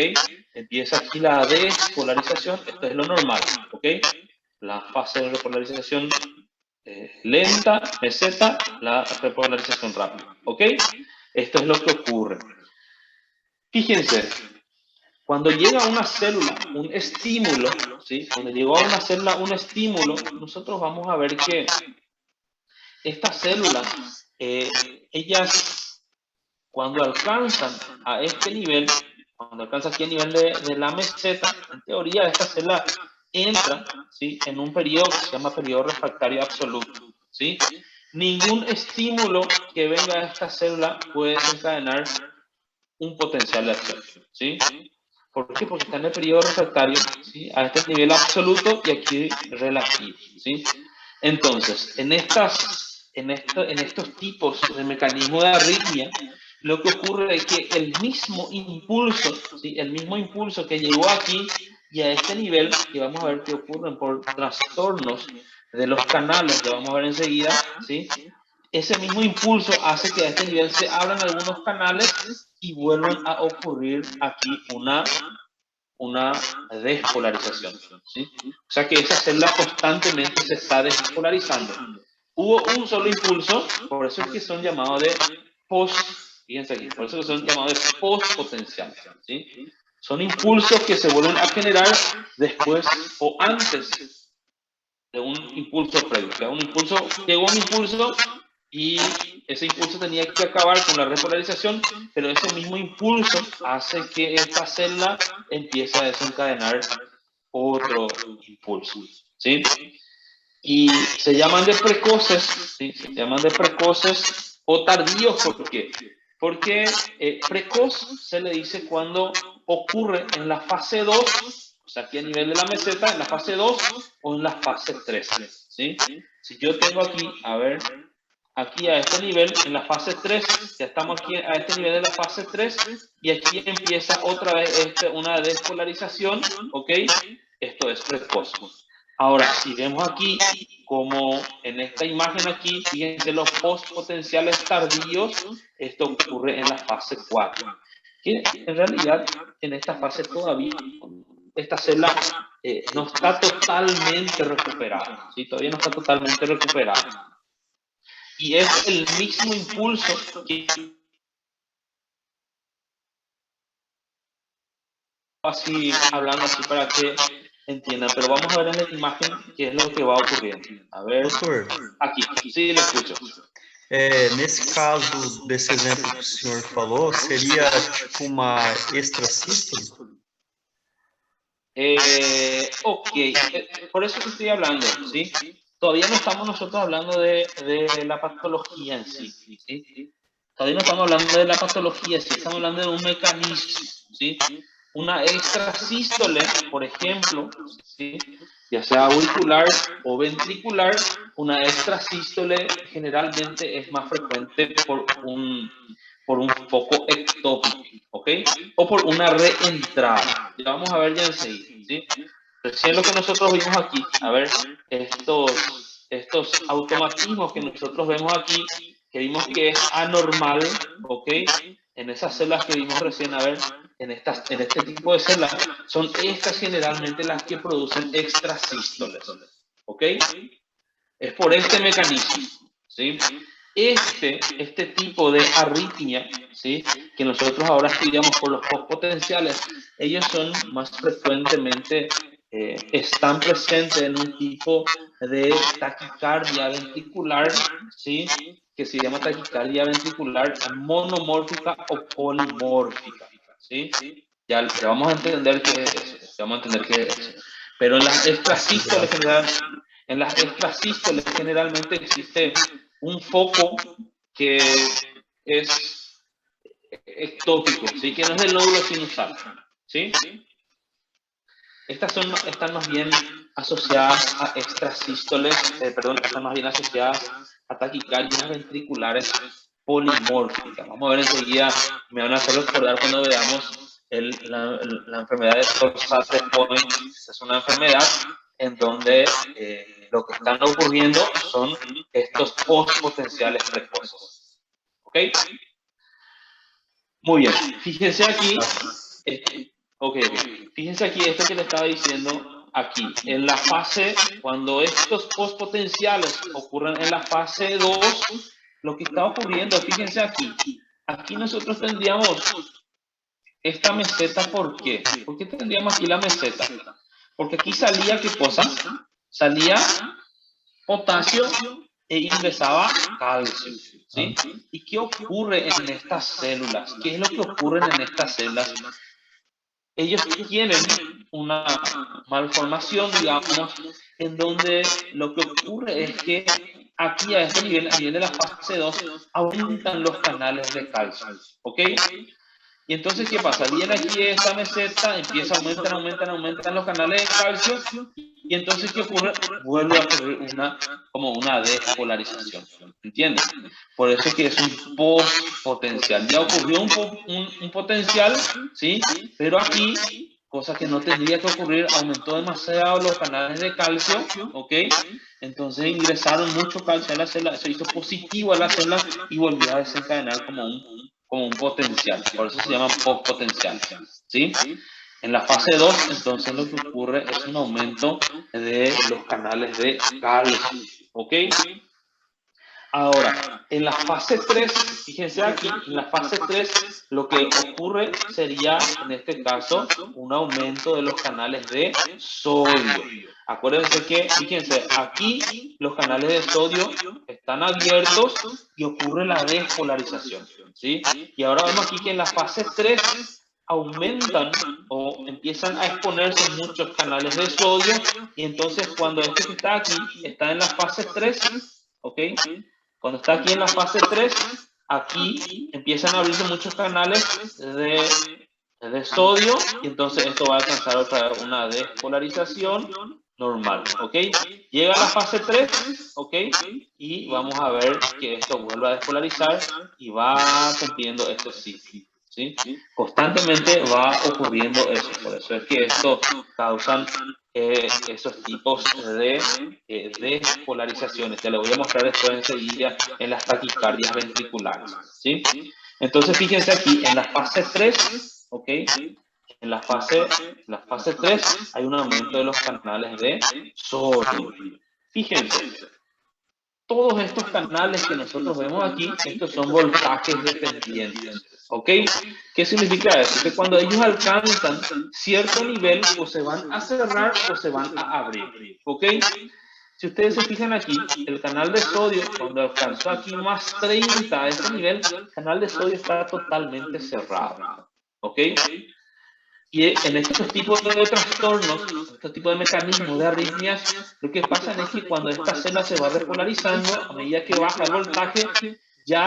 Empieza aquí la despolarización, esto es lo normal, ¿ok? La fase de repolarización lenta, meseta, la repolarización rápida, ¿ok? Esto es lo que ocurre. Fíjense, cuando llega a una célula un estímulo, ¿sí? Cuando llegó a una célula un estímulo, nosotros vamos a ver que estas células, ellas cuando alcanzan a este nivel, cuando alcanzan aquí el nivel de la meseta, en teoría esta célula entra, ¿sí? En un periodo que se llama periodo refractario absoluto, ¿sí? Ningún estímulo que venga a esta célula puede desencadenar un potencial de acción, ¿sí? ¿Por qué? Porque está en el periodo refractario, ¿sí? A este nivel absoluto y aquí relativo, ¿sí? Entonces, en estos tipos de mecanismo de arritmia, lo que ocurre es que el mismo impulso, ¿sí? El mismo impulso que llegó aquí y a este nivel, que vamos a ver que ocurren por trastornos de los canales, que vamos a ver enseguida, ¿sí? Ese mismo impulso hace que a este nivel se abran algunos canales y vuelvan a ocurrir aquí una despolarización, ¿sí? O sea que esa célula constantemente se está despolarizando. Hubo un solo impulso, por eso es que son llamados de fíjense aquí, por eso que son llamados de postpotenciales, ¿sí? Son impulsos que se vuelven a generar después o antes de un impulso previo. O sea, llegó un impulso y ese impulso tenía que acabar con la repolarización, pero ese mismo impulso hace que esta célula empiece a desencadenar otro impulso, ¿sí? Y se llaman de precoces, ¿sí? Se llaman de precoces o tardíos, ¿por qué? Porque precoz se le dice cuando ocurre en la fase 2, o sea, aquí a nivel de la meseta, en la fase 2 o en la fase 3, ¿sí? Si yo tengo aquí, a ver, aquí a este nivel, en la fase 3, ya estamos aquí a este nivel de la fase 3, y aquí empieza otra vez una despolarización, ¿ok? Esto es precoz. Ahora, si vemos aquí, como en esta imagen aquí, fíjense los postpotenciales tardíos, esto ocurre en la fase 4. Que en realidad, en esta fase todavía, esta célula no está totalmente recuperada, ¿sí? Todavía no está totalmente recuperada. Y es el mismo impulso que así, hablando así para que entiendan, pero vamos a ver en la imagen qué es lo que va ocurriendo. A ver, Doutor, aquí, sí, le escucho. Nesse caso desse exemplo que o senhor falou, seria tipo uma extrasístole? Ok, por eso que estoy hablando, ¿sí? Todavía no estamos nosotros hablando de la patología en sí, ¿sí? Todavía no estamos hablando de la patología, sí, estamos hablando de un mecanismo, ¿sí? Una extrasístole, por ejemplo, ¿sí? Ya sea auricular o ventricular, una extrasístole generalmente es más frecuente por un foco ectópico, ¿ok? O por una reentrada. Ya vamos a ver ya enseguida, ¿sí? Recién lo que nosotros vimos aquí, a ver, estos automatismos que nosotros vemos aquí, que vimos que es anormal, ¿ok? En esas células que vimos recién, a ver, en este tipo de células, son estas generalmente las que producen extrasístoles, ¿ok? Es por este mecanismo, ¿sí? este tipo de arritmia, ¿sí? Que nosotros ahora estudiamos por los postpotenciales, ellos son más frecuentemente, están presentes en un tipo de taquicardia ventricular, ¿sí? Que se llama taquicardia ventricular monomórfica o polimórfica, ¿sí? Ya vamos a entender qué es eso, ya vamos a entender qué es eso. Pero en las extrasístoles generalmente existe un foco que es ectópico, ¿sí? Que no es del nódulo sinusal, ¿sí? Están más bien asociadas a extrasístoles, están más bien asociadas a taquicardias ventriculares polimórficas. Vamos a ver enseguida, me van a hacer recordar cuando veamos la enfermedad de Torsades-Point. Es una enfermedad en donde lo que están ocurriendo son estos postpotenciales precoces. ¿Ok? Muy bien, fíjense aquí. Fíjense aquí esto que le estaba diciendo aquí. En la fase, cuando estos postpotenciales ocurren en la fase 2, lo que está ocurriendo, fíjense aquí. Aquí nosotros tendríamos esta meseta, ¿por qué? ¿Por qué tendríamos aquí la meseta? Porque aquí salía, ¿qué cosa? Salía potasio e ingresaba calcio, ¿sí? ¿Y qué ocurre en estas células? ¿Qué es lo que ocurre en estas células? Ellos tienen una malformación, digamos, en donde lo que ocurre es que aquí a este nivel, a nivel de la fase 2, aumentan los canales de calcio, ¿ok? Y entonces, ¿qué pasa? Viene aquí esta meseta, empieza a aumentan los canales de calcio, y entonces, ¿qué ocurre? Vuelve a ocurrir como una despolarización, ¿entiendes? Por eso es que es un postpotencial. Ya ocurrió un potencial, ¿sí? Pero aquí, cosa que no tendría que ocurrir, aumentó demasiado los canales de calcio, ¿ok? Entonces ingresaron mucho calcio a la célula, se hizo positivo a la célula y volvió a desencadenar como un potencial. Por eso se llama postpotencial, ¿sí? En la fase 2, entonces lo que ocurre es un aumento de los canales de calcio, ¿ok? Ahora, en la fase 3, fíjense aquí, en la fase 3 lo que ocurre sería, en este caso, un aumento de los canales de sodio. Acuérdense que, fíjense, aquí los canales de sodio están abiertos y ocurre la despolarización, ¿sí? Y ahora vemos aquí que en la fase 3 aumentan o empiezan a exponerse muchos canales de sodio, y entonces cuando este que está aquí está en la fase 3, ¿ok? Cuando está aquí en la fase 3, aquí empiezan a abrirse muchos canales de sodio, y entonces esto va a alcanzar otra vez una despolarización normal, ¿ok? Llega a la fase 3, ¿ok? Y vamos a ver que esto vuelve a despolarizar y va cumpliendo este ciclo, ¿sí? Constantemente va ocurriendo eso, por eso es que esto causan esos tipos de despolarizaciones. Te lo voy a mostrar después enseguida en las taquicardias ventriculares, ¿sí? Entonces, fíjense aquí, en la fase 3, ¿ok? En la fase 3 hay un aumento de los canales de sodio. Fíjense, todos estos canales que nosotros vemos aquí, estos son voltajes dependientes, ¿ok? ¿Qué significa eso? Que cuando ellos alcanzan cierto nivel, o se van a cerrar o se van a abrir, ¿ok? Si ustedes se fijan aquí, el canal de sodio, cuando alcanzó aquí más 30 a este nivel, el canal de sodio está totalmente cerrado, ¿ok? Y en estos tipos de trastornos, estos tipos de mecanismos de arritmias, lo que pasa es que cuando esta célula se va repolarizando, a medida que baja el voltaje, ya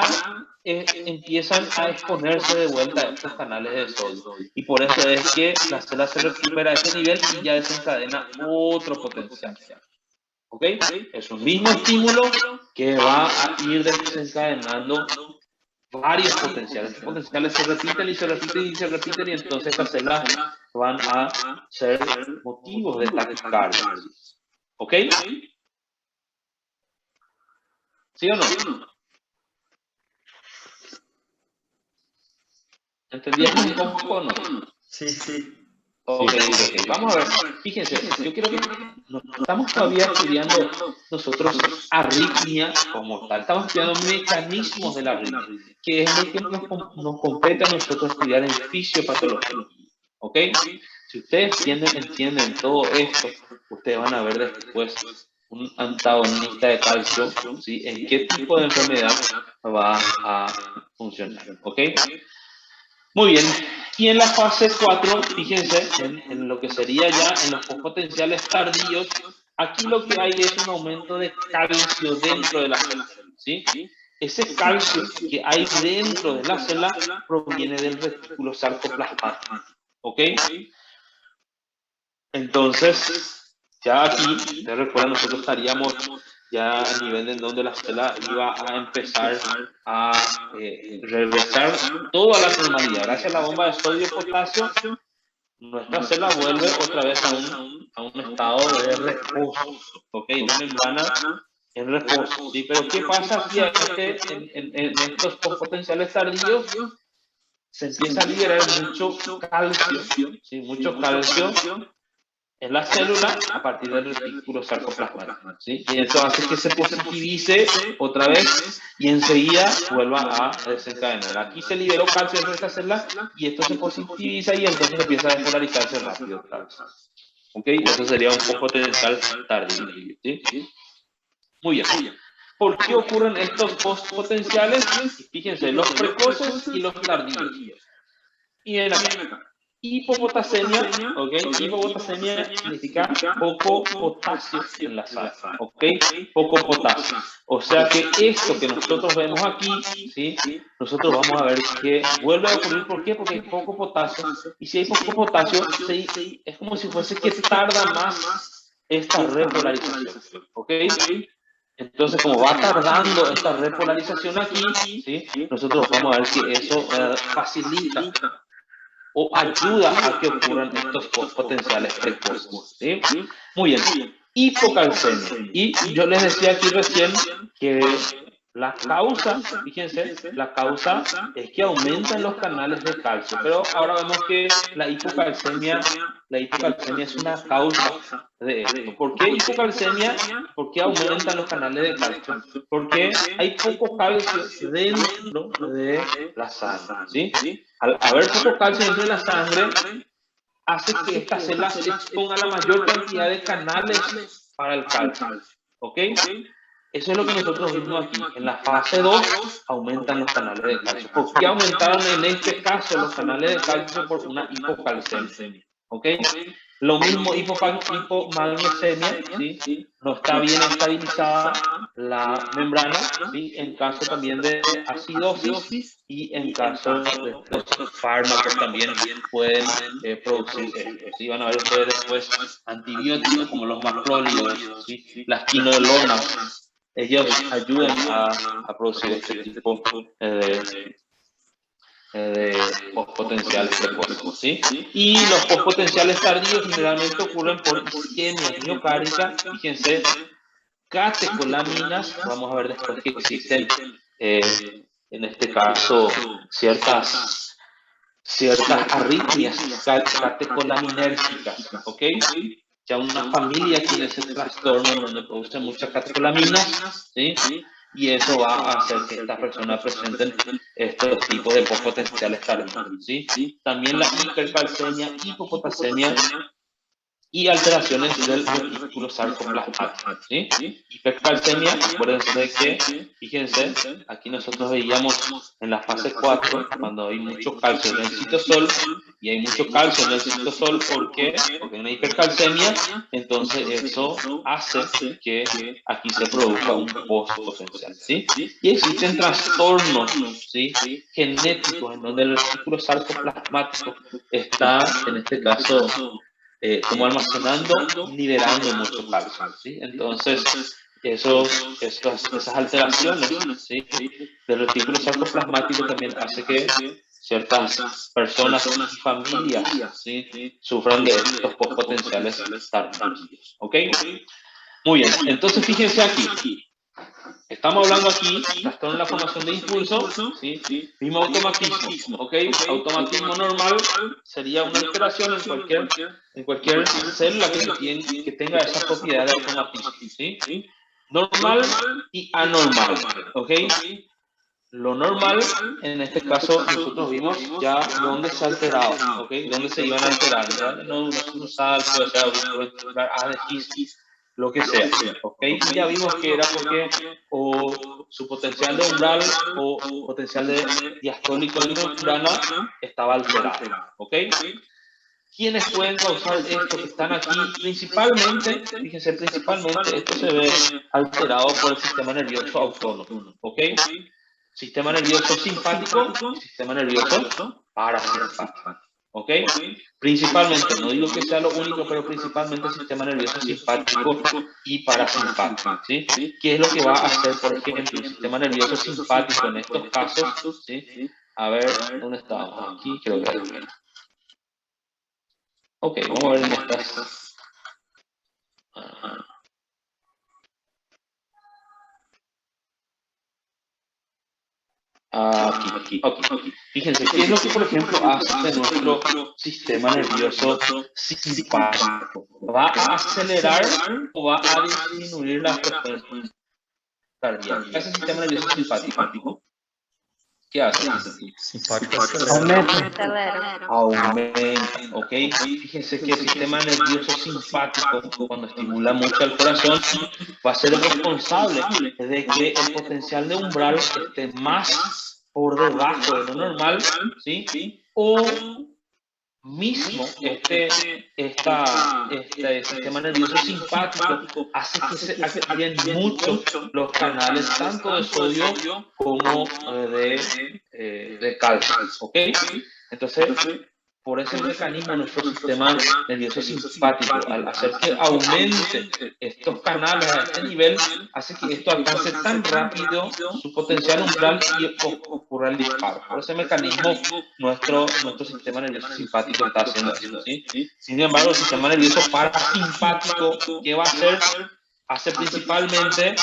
empiezan a exponerse de vuelta a estos canales de sodio. Y por eso es que la célula se recupera a ese nivel y ya desencadena otro potencial. ¿Ok? Es un mismo estímulo que va a ir desencadenando varios potenciales. Estos potenciales se repiten y se repiten y se repiten, y entonces estas células van a ser motivos de taquicardia. ¿Ok? ¿Sí o no? ¿Entendíamos un poco o no? Sí, sí. Ok. Vamos a ver, fíjense, yo quiero que no estamos todavía estudiando nosotros arritmia como tal, estamos estudiando mecanismos de la arritmia, que es lo que nos compete a nosotros estudiar en fisiopatología, ¿ok? Si ustedes entienden todo esto, ustedes van a ver después un antagonista de calcio, ¿sí? En qué tipo de enfermedad va a funcionar, ¿ok? Muy bien, y en la fase 4, fíjense, en lo que sería ya en los potenciales tardíos, aquí lo que hay es un aumento de calcio dentro de la célula, ¿sí? Ese calcio que hay dentro de la célula proviene del retículo sarcoplasmático, ¿ok? Entonces, ya aquí, ustedes recuerdan, nosotros estaríamos ya a nivel en donde la célula iba a empezar a regresar todo a la normalidad. Gracias a la bomba de sodio y potasio, nuestra célula vuelve otra vez a un estado de reposo, ¿ok? De membrana en reposo, ¿sí? Pero ¿qué pasa aquí en estos potenciales tardíos? Se empieza a liberar mucho calcio, ¿sí? Mucho calcio en la célula a partir del retículo sarcoplasmático, ¿sí? Y eso hace que se positivice otra vez y enseguida vuelva a desencadenar. Aquí se liberó calcio dentro de esta célula y esto se positiviza y entonces empieza a despolarizarse rápido otra vez. ¿Ok? Eso sería un potencial tardío, ¿sí? Muy bien. ¿Por qué ocurren estos postpotenciales? Fíjense, los precoces y los tardíos. Y en acá. Hipopotasemia, ¿ok? Hipopotasemia significa poco potasio en la sangre, ¿ok? Poco potasio. O sea que esto que nosotros vemos aquí, ¿sí? Nosotros vamos a ver que vuelve a ocurrir. ¿Por qué? Porque hay poco potasio. Y si hay poco potasio, es como si fuese que tarda más esta repolarización, ¿ok? Entonces, como va tardando esta repolarización aquí, ¿sí? Nosotros vamos a ver que eso facilita o ayuda a que ocurran estos potenciales precoces, ¿sí? Muy bien. Hipocalcemia. Y yo les decía aquí recién que la causa, fíjense, la causa es que aumentan los canales de calcio. Pero ahora vemos que la hipocalcemia es una causa de esto. ¿Por qué hipocalcemia? ¿Por qué aumentan los canales de calcio? Porque hay poco calcio dentro de la sangre, ¿sí? Al haber poco calcio dentro de la sangre, hace que esta célula se exponga a la mayor cantidad de canales para el calcio, ¿ok? Eso es lo que nosotros vimos aquí. En la fase 2 aumentan los canales de calcio. ¿Por qué aumentaron en este caso los canales de calcio? Por una hipocalcemia, ¿ok? Lo mismo hipomagnesemia, ¿sí? No está bien estabilizada la membrana, ¿sí? En caso también de acidosis y en caso de estos fármacos también pueden producir esto, ¿sí? Van a ver ustedes después antibióticos como los macrólidos, ¿sí? Las quinolonas, ellos ayudan a producir este tipo de postpotenciales precoces, ¿sí? Y los postpotenciales tardíos generalmente ocurren por isquemia miocárdica. Fíjense, catecolaminas, vamos a ver después que existen, en este caso, ciertas arritmias catecolaminérgicas, ¿ok? Ya una familia tiene ese trastorno donde produce muchas catecolaminas, ¿sí? Y eso va a hacer que estas personas presenten estos tipos de potenciales tardíos, ¿sí? También la hipercalcemia, hipopotasemia y alteraciones del retículo sarcoplasmático, ¿sí? Hipercalcemia, acuérdense de que, fíjense, aquí nosotros veíamos en la fase 4, cuando hay mucho calcio en el citosol, y hay mucho calcio en el citosol, ¿por qué? Porque hay una hipercalcemia, entonces eso hace que aquí se produzca un postpotencial, ¿sí? Y existen trastornos, ¿sí? Genéticos en donde el retículo sarcoplasmático está, en este caso, como almacenando y liberando mucho calcio, ¿sí? Entonces, esas alteraciones, ¿sí? del retículo sarcoplasmático también hace que ciertas personas y familias, ¿sí? sufran de estos potenciales tardíos, ¿ok? Muy bien, entonces fíjense aquí. Estamos hablando aquí, trastorno en la formación de impulso, ¿sí? Mismo automatismo, ¿ok? Automatismo normal sería una alteración en cualquier célula que tenga esa propiedad de automatismo, ¿sí? Normal y anormal, ¿ok? Lo normal, en este caso, nosotros vimos ya dónde se alteraba, ¿ok? Dónde se iban a alterar, ya no sinusal, puede ser auricular, ADX, lo que sea, ¿ok? Y ya vimos que era porque o su potencial de umbral o potencial de diastólico de membrana estaba alterado, ¿ok? ¿Quiénes pueden causar esto que están aquí? Principalmente, fíjense, principalmente esto se ve alterado por el sistema nervioso autónomo, ¿ok? Sistema nervioso simpático y sistema nervioso parasimpático, ¿ok? Principalmente, no digo que sea lo único, pero principalmente sistema nervioso simpático y parasimpático, ¿sí? ¿Qué es lo que va a hacer, por ejemplo, el sistema nervioso simpático en estos casos, ¿sí? A ver, ¿dónde estábamos? Aquí, creo que hay. Ok, vamos a ver en estas. Aquí. Fíjense, ¿qué es lo que, por ejemplo, hace nuestro sistema nervioso simpático? ¿Va a acelerar o va a disminuir la frecuencia cardíaca? ¿Qué hace el sistema nervioso simpático? ¿Qué hace? Simpático Aumenta. Aumenta, ¿ok? Fíjense que el sistema nervioso simpático, cuando estimula mucho al corazón, va a ser el responsable de que el potencial de umbral esté más por debajo de lo normal, ¿sí? O mismo este sistema nervioso simpático hace que se activen mucho los canales tanto de sodio como de calcio, ¿ok? Entonces, por ese mecanismo, nuestro sistema nervioso simpático, al hacer que aumente estos canales a este nivel, hace que esto alcance tan rápido su potencial umbral y ocurra el disparo. Por ese mecanismo, nuestro sistema nervioso simpático está haciendo eso, ¿sí? Sin embargo, el sistema nervioso parasimpático, ¿qué va a hacer? Hace principalmente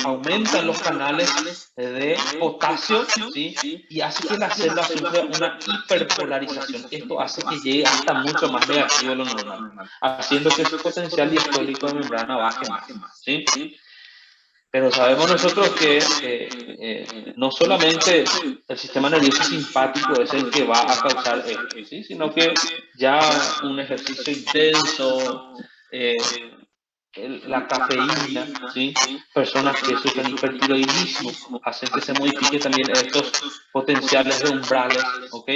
aumentan los canales de potasio, ¿sí? Y hace que la célula sufra una hiperpolarización. Esto hace que llegue hasta mucho más negativo de lo normal, haciendo que su potencial diastólico de membrana baje más, ¿sí? Pero sabemos nosotros que no solamente el sistema nervioso simpático es el que va a causar esto, ¿sí? Sino que ya un ejercicio intenso, la cafeína, ¿sí? Personas que sufren hipertiroidismo hacen que se modifique también estos potenciales de umbrales, ¿ok?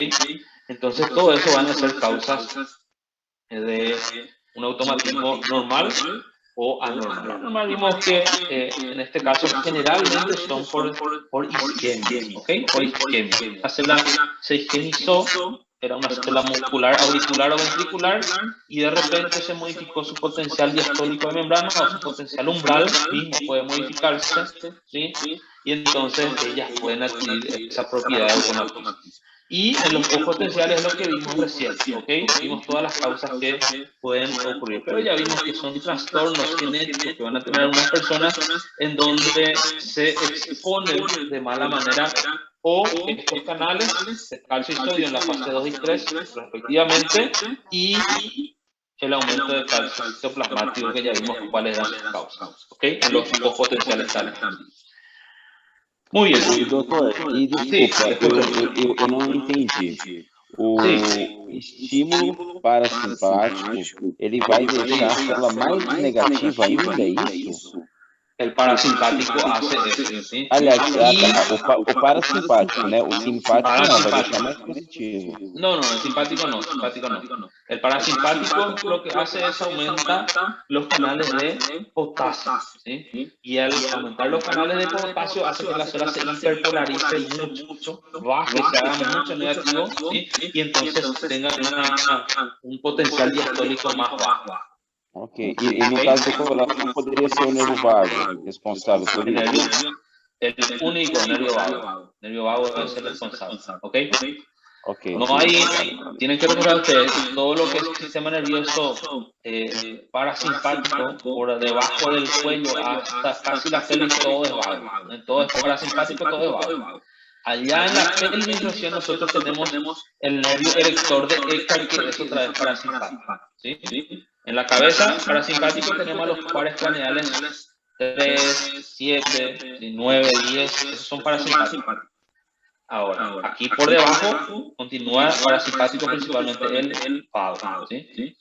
Entonces todo eso van a ser causas de un automatismo normal o anormal. Anormal vimos que en este caso generalmente son por isquemia, ¿ok? Por isquemia. La célula se isquemizó, era una célula muscular auricular o ventricular, y de repente se modificó su potencial diastólico de membrana o su potencial umbral, mismo puede modificarse, ¿sí? Y entonces ellas pueden adquirir esa propiedad de automatismo. Y en los potenciales es lo que vimos recién, ¿ok? Vimos todas las causas que pueden ocurrir, pero ya vimos que son trastornos genéticos que van a tener algunas personas en donde se exponen de mala manera o estos canales de calcio y sodio en la fase 2 y 3 respectivamente, y el aumento de calcio citoplasmático, que ya vimos cuáles eran sus causas, ¿ok? En los dos potenciales canales. Muy bien. Doutor, e desculpa, eu não entendi. O estímulo parasimpático, ele vai deixar a célula mais negativa ainda, é isso? El parasimpático hace eso, ¿sí? Aliás, o parasimpático, né? O simpático não, vai deixar mais positivo. No, el simpático no, El parasimpático lo que hace es aumenta los canales de potasio, ¿sí? Y al aumentar los canales de potasio hace que la célula se hiperpolarice mucho, baje, se haga mucho negativo, ¿sí? Y entonces tenga un potencial diastólico más bajo. Ok, e no caso do coração poderia ser o nervo vago responsável por isso? El único nervio vago es el responsable, ¿ok? No hay, tienen que recordar ustedes, todo lo que es el sistema nervioso parasimpático, por debajo del cuello hasta casi la pelvis, todo es vago. Todo es parasimpático, todo es vago. Allá en la pelvis recién nosotros tenemos el nervio erector de Eckhart, que es otra vez parasimpático. ¿Sí? En la cabeza, parasimpático, tenemos a los pares craneales 3, 7, 9, 10, esos son parasimpáticos. Ahora, aquí por debajo continúa parasimpático, principalmente el vago. ¿Sí?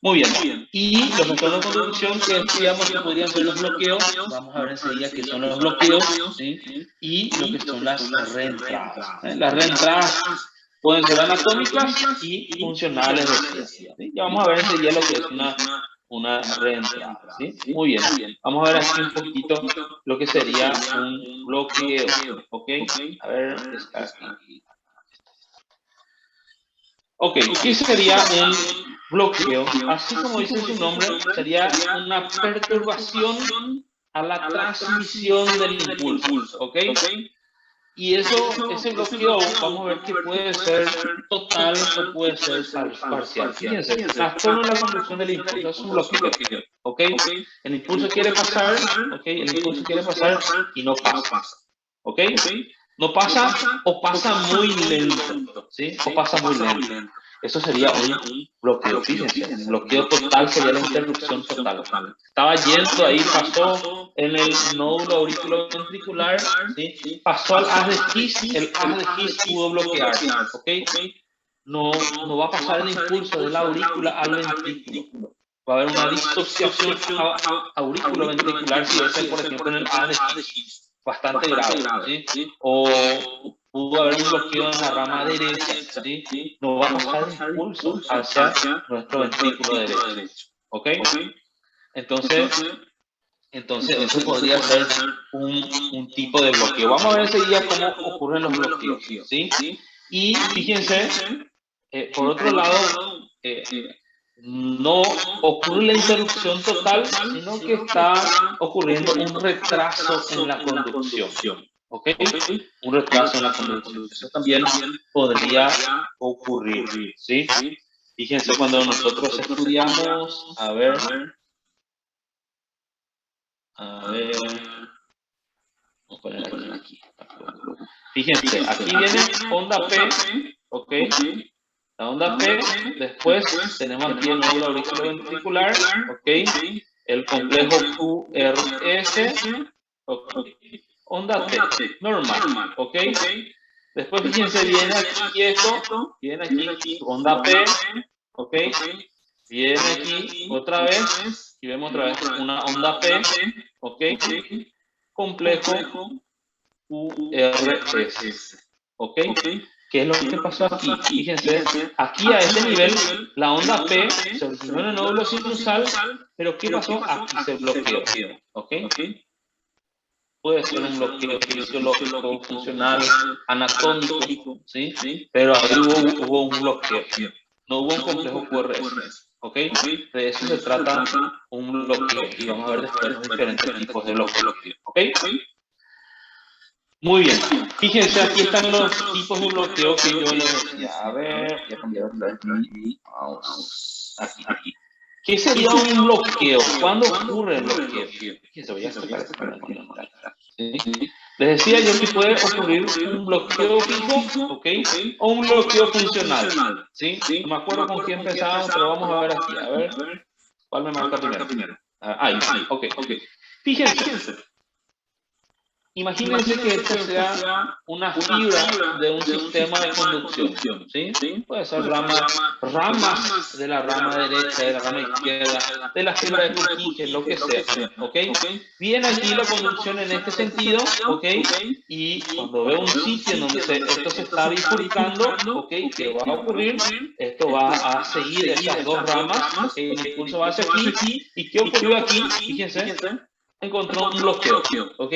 Muy bien. Y los trastornos de conducción que decíamos que podrían ser los bloqueos, vamos a ver enseguida qué son los bloqueos, ¿sí? Y lo que son las reentradas. Las reentradas pueden ser anatómicas y funcionales, ¿sí? Ya vamos a ver enseguida lo que es una reentrada, ¿sí? Muy bien. Vamos a ver aquí un poquito lo que sería un bloqueo, ¿ok? A ver, está aquí. Ok, ¿qué sería un bloqueo? Así como dice su nombre, sería una perturbación a la transmisión del impulso, ¿ok? Y ese bloqueo, vamos a ver que puede ser total o puede ser parcial. Fíjense, trastorno en la conducción del impulso es un bloqueo, ¿ok? El impulso quiere pasar, ¿ok? El impulso quiere pasar y no pasa, ¿ok? No pasa o pasa muy lento, ¿sí? O pasa muy lento. Eso sería un bloqueo, fíjense. Un bloqueo total sería la interrupción total. Estaba yendo ahí, pasó en el nódulo auriculoventricular, ¿sí? Pasó al haz de His, el haz de His pudo bloquear, ¿ok? No va a pasar el impulso de la aurícula al ventrículo. Va a haber una disociación auriculoventricular si es, por ejemplo, en el haz de His. Bastante grave, ¿sí? O pudo haber un bloqueo en la rama derecha, ¿sí? No va a pasar el impulso hacia nuestro ventrículo derecho, ¿ok? Entonces eso podría ser un tipo de bloqueo. Vamos a ver enseguida cómo ocurren los bloqueos, ¿sí? Y fíjense, por otro lado, no ocurre la interrupción total, sino que está ocurriendo un retraso en la conducción, ¿ok? Un retraso en la conducción. Eso también podría ocurrir, ¿sí? Fíjense, cuando nosotros estudiamos, a ver, vamos a poner aquí. Fíjense, aquí viene onda P, ¿ok? La onda P, después tenemos aquí el nódulo auriculoventricular, ¿ok? El complejo QRS, ¿ok? Onda T, normal, ¿ok? Después fíjense, viene aquí esto, viene aquí onda P, ¿ok? Viene aquí otra vez, y vemos otra vez una onda P, ¿ok? Complejo QRS, ¿ok? ¿Qué es lo que pasó aquí? Fíjense, aquí a este nivel, la onda P se originó en el nódulo sinusal, pero ¿qué pasó? Aquí se bloqueó, ¿ok? Puede ser un bloqueo fisiológico, funcional, anatómico, ¿sí? Pero ahí hubo un bloqueo, no hubo un complejo QRS, ¿ok? De eso se trata un bloqueo, y vamos a ver después los diferentes tipos de bloqueo, ¿ok? Muy bien, fíjense, aquí están los tipos de bloqueo que yo les decía. A ver, voy a cambiar otra vez mi mouse. Aquí. ¿Qué sería un bloqueo? ¿Cuándo ocurre el bloqueo? Fíjense, voy a sacar esto aquí. ¿Sí? Les decía yo que puede ocurrir un bloqueo fijo, ¿ok? O un bloqueo funcional, ¿sí? No me acuerdo con quién empezábamos, pero vamos a ver aquí. A ver, ¿cuál me marca primero? Ahí, ok. Fíjense. Imagínense que esta sea una fibra de un sistema de conducción, ¿sí? Puede ser ramas de la rama derecha, de la rama izquierda, de la fibra de Purkinje, lo que sea, ¿ok? Viene aquí la conducción en este sentido, ¿ok? Y cuando veo un sitio en donde esto se está bifurcando, ¿ok? ¿Qué va a ocurrir? Esto va a seguir esas dos ramas, ¿ok? El impulso va hacia aquí. ¿Y qué ocurrió aquí? Fíjense, encontró un bloqueo, ¿ok?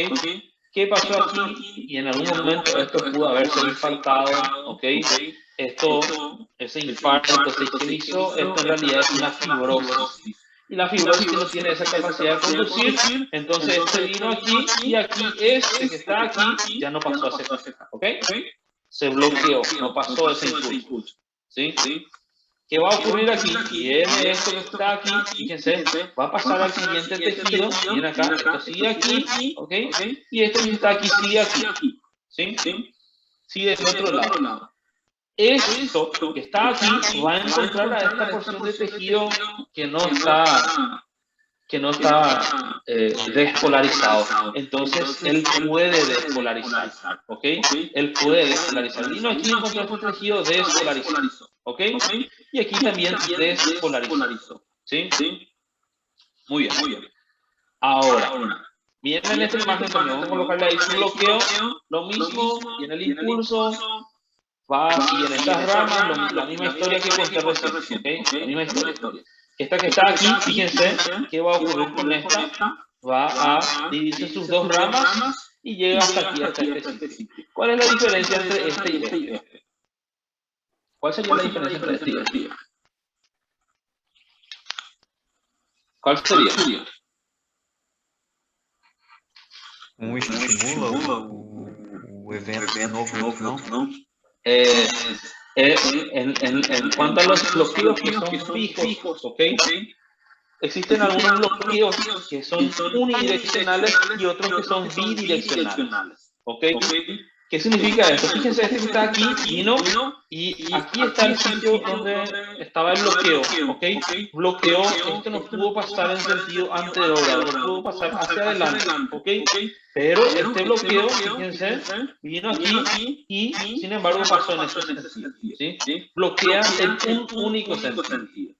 ¿Qué pasó aquí? Y en algún momento esto pudo haberse infartado, ¿ok? Ese infarto se isquemizó, esto en realidad es una fibrosis. Y la fibrosis no tiene esa capacidad de conducir, entonces este vino aquí y aquí, este que está aquí, ya no pasó a ser, ¿ok? se bloqueó, no pasó ese impulso. ¿Sí? ¿Qué va a ocurrir aquí? Viene esto que está aquí, fíjense, va a pasar al siguiente tejido, viene acá, esto sigue aquí, ¿ok? Y esto que está aquí sigue aquí, ¿sí? Sigue del otro lado. Esto que está aquí va a encontrar a esta porción de tejido que no está despolarizado. Entonces, él puede despolarizar, ¿ok? Él puede despolarizar. Vino aquí y encontró este tejido despolarizado, ¿ok? Y aquí también despolarizó, ¿sí? Muy bien. Ahora, viene en esta imagen también, vamos a colocarle ahí su bloqueo, lo mismo, viene el impulso, va y en estas ramas, la misma historia que conté recién, ¿ok? La misma historia. Esta que está aquí, fíjense, ¿qué va a ocurrir con esta? Va a dividirse sus dos ramas y llega hasta aquí, hasta este sitio. ¿Cuál es la diferencia entre este y este? ¿Cuál sería la diferencia entre este y este? ¿Cuál sería? Um estimula o evento novo, outro não? En cuanto a los bloqueos que son fijos, ¿ok? Existen algunos bloqueos que son unidireccionales y otros que son bidireccionales, ¿ok? ¿Qué significa esto? Fíjense, este que está aquí vino y aquí está el sitio donde estaba el bloqueo, ¿ok? Bloqueó, esto no pudo pasar en sentido anterior, no pudo pasar hacia adelante, ¿ok? Pero este bloqueo, fíjense, vino aquí y sin embargo pasó en ese sentido, ¿sí? Bloquea en un único sentido.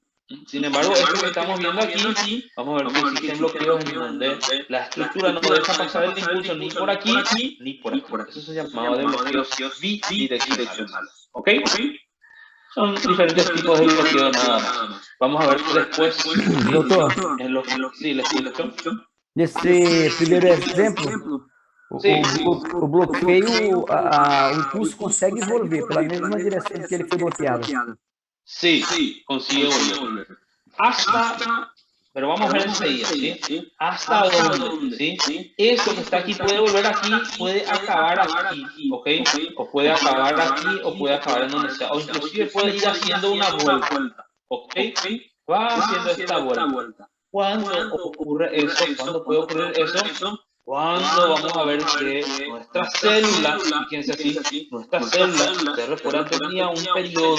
Sin embargo, esto que estamos viendo aquí, vamos a ver que existen bloqueos en donde la estructura no deja pasar el impulso ni por aquí ni por aquí. Eso se llamaba de bloqueos bidireccionales. ¿Ok? Son diferentes tipos de bloqueo nada más. Vamos a ver después. Doutor, Sí, les escucho. nesse primeiro exemplo, o bloqueio, o impulso consegue volver pela mesma direção que ele foi bloqueado. Sí, consigue volver. Pero vamos a ver enseguida, ¿sí? ¿Hasta dónde? ¿Sí? Esto que está aquí puede volver aquí, puede acabar aquí, ¿ok? O puede acabar aquí, o puede acabar en donde sea. O inclusive puede ir haciendo una vuelta, ¿ok? Va haciendo esta vuelta. ¿Cuándo ocurre eso? ¿Cuándo puede ocurrir eso? Cuando vamos a ver que nuestra célula, fíjense así, nuestra célula, ustedes recuerdan, tenía un periodo,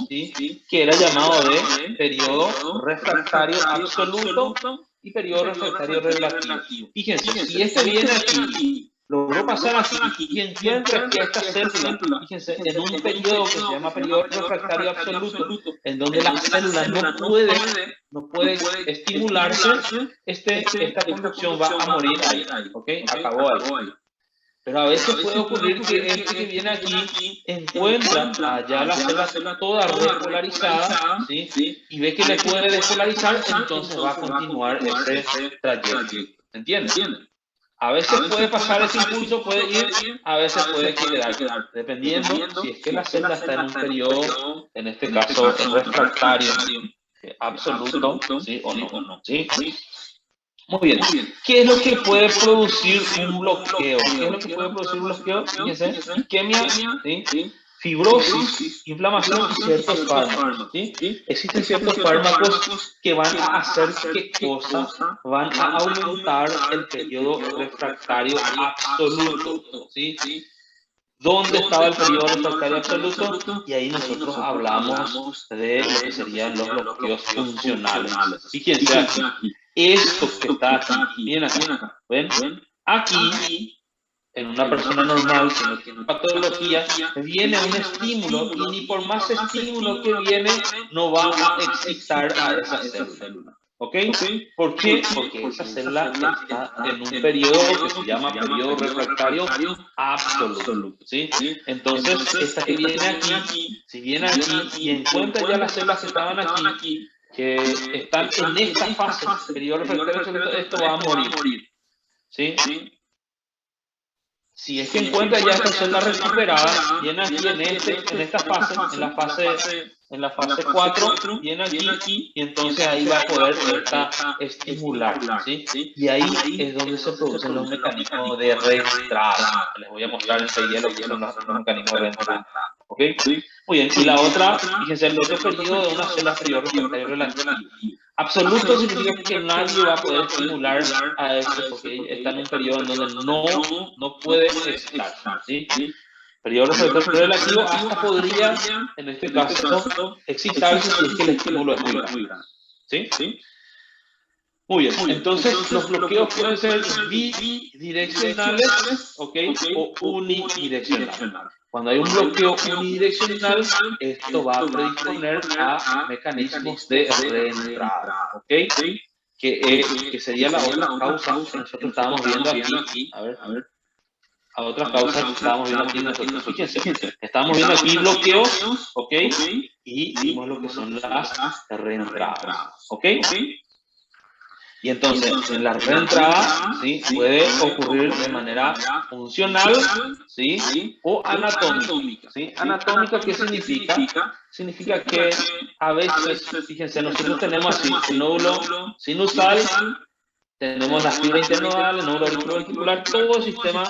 ¿sí? Que era llamado de periodo refractario absoluto y periodo refractario relativo. Fíjense, si este viene aquí, logró pasar aquí y encuentra aquí a esta célula, fíjense, en un periodo que se llama periodo refractario absoluto, en donde la célula no puede estimularse, esta conducción va a morir ahí, ¿ok? Acabó ahí. Pero a veces puede ocurrir que este que viene aquí encuentra allá la célula toda repolarizada, ¿sí? Y ve que le puede despolarizar, entonces va a continuar ese trayecto. ¿Entiendes? A veces puede pasar ese impulso, puede ir, a veces puede quedar, dependiendo si es que la célula está en un periodo, en este caso refractario absoluto, ¿sí? O no, ¿sí? Muy bien. ¿Qué es lo que puede producir un bloqueo? ¿Qué es lo que puede producir un bloqueo? Fíjense, isquemia, ¿sí? Fibrosis, inflamación y ciertos fármacos, ¿sí? Existen ciertos fármacos que van a hacer ¿qué cosa? Van a aumentar el periodo refractario absoluto, ¿sí? ¿Dónde estaba el periodo refractario absoluto? Y ahí nosotros hablamos de lo que serían los bloqueos funcionales. Fíjense aquí. Esto que está aquí, miren acá, ¿ven? Aquí, en una persona normal que no tiene patología, viene un estímulo y ni por más estímulo que viene, no va a excitar a esa célula. ¿Ok? ¿Por qué? Porque esa célula está en un periodo que se llama periodo refractario absoluto. ¿Sí? Entonces, esta que viene aquí, si viene aquí y encuentra ya las células que estaban aquí, que están en esta fase, periodo refractario absoluto, esto va a morir. ¿Sí? Si es que encuentra ya esta celda recuperada, viene aquí en esta fase, en la fase 4, viene aquí y entonces ahí va a poder estimular, ¿sí? Y ahí es donde se producen los mecanismos de reentrada. Les voy a mostrar enseguida lo que son los mecanismos de reentrada. ¿Ok? Muy bien, y la otra, fíjense, el otro periodo de una célula periodo refractario relativo. Absoluto significa que nadie va a poder estimular a eso porque está en un periodo en donde no puede excitar, ¿sí? Periodo refractario relativo hasta podría, en este caso, excitarse si es que el estímulo es muy grande, ¿sí? Muy bien, entonces los bloqueos pueden ser bidireccionales, ¿ok? O unidireccionales. Cuando hay un bloqueo unidireccional, esto va a predisponer a mecanismos de reentrada, ¿ok? Que sería la otra causa que nosotros estábamos viendo aquí. A ver, a otras causas que estábamos viendo aquí nosotros. Fíjense, estamos viendo aquí bloqueos, ¿ok? Y vimos lo que son las reentradas, ¿ok? Y entonces, en la reentrada, ¿sí? Puede ocurrir de manera funcional, ¿sí? O anatómica, ¿sí? Anatómica, ¿qué significa? Significa que a veces, fíjense, nosotros tenemos así, el nódulo sinusal, tenemos las fibras internodales, el nódulo auriculoventricular, todo el sistema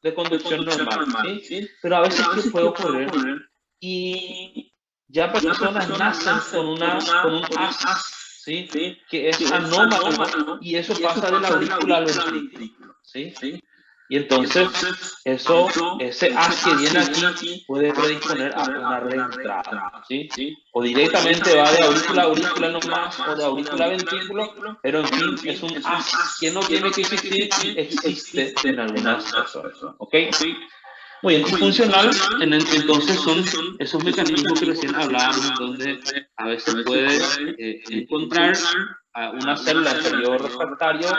de conducción normal, ¿sí? Pero a veces, ¿qué puede ocurrir? Y ya personas nacen con un as, ¿sí? Que es anómalo, y eso pasa de la aurícula al ventrículo, ¿sí? Y entonces, ese as que viene aquí puede predisponer a una reentrada, ¿sí? O directamente va de aurícula a aurícula nomás, o de aurícula a ventrículo, pero en fin, es un as que no tiene que existir y existe en algunas personas, ¿ok? Muy bien, y funcional, entonces son esos mecanismos que recién hablábamos, donde a veces puede encontrar una célula en periodo refractario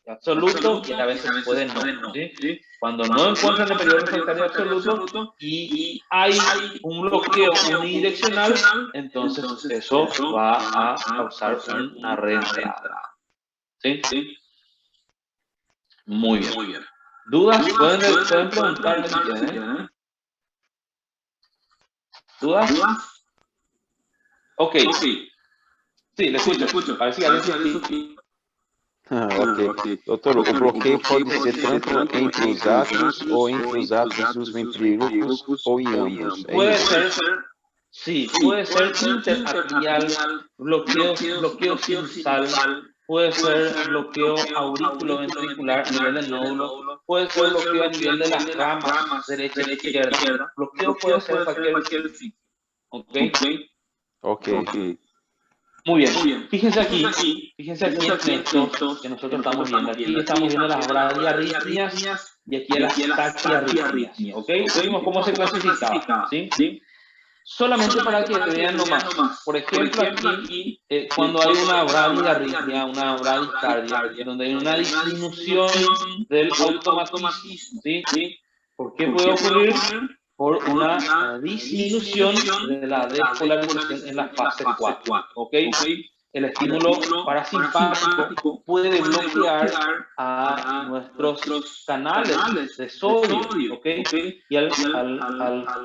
absoluto y a veces puede no, ¿sí? Cuando no encuentran el periodo refractario absoluto y hay un bloqueo unidireccional, entonces eso va a causar una reentrada, ¿sí? Muy bien. ¿Dudas? Pueden preguntarme si quieren. ¿Dudas? Ok. Sí, le escucho. A ver si alguien sí. Ok. Doutor, o bloqueio pode ser tanto entre os átrios ou entre os átrios e os ventrículos ou em ambos. Puede ser, sí, puede ser interatrial, bloqueo sinusal, puede ser bloqueo auriculoventricular a nivel del nódulo, puede ser bloqueo a nivel de las ramas derecha e izquierda. Bloqueo puede ser cualquier sitio. ¿Ok? Muy bien. Fíjense aquí en esto que nosotros estamos viendo. Aquí estamos viendo las bradiarritmias y aquí las taquiarritmias. ¿Ok? Vimos cómo se clasificaba, ¿sí? Solamente para que vean nomás. Por ejemplo, aquí, cuando hay una bradiarritmia, una bradicardia, donde hay una disminución del automatismo, ¿sí? ¿Por qué puede ocurrir? Por una disminución de la despolarización en la fase 4, ¿ok? El estímulo parasimpático puede bloquear a nuestros canales de sodio, ¿ok? Y al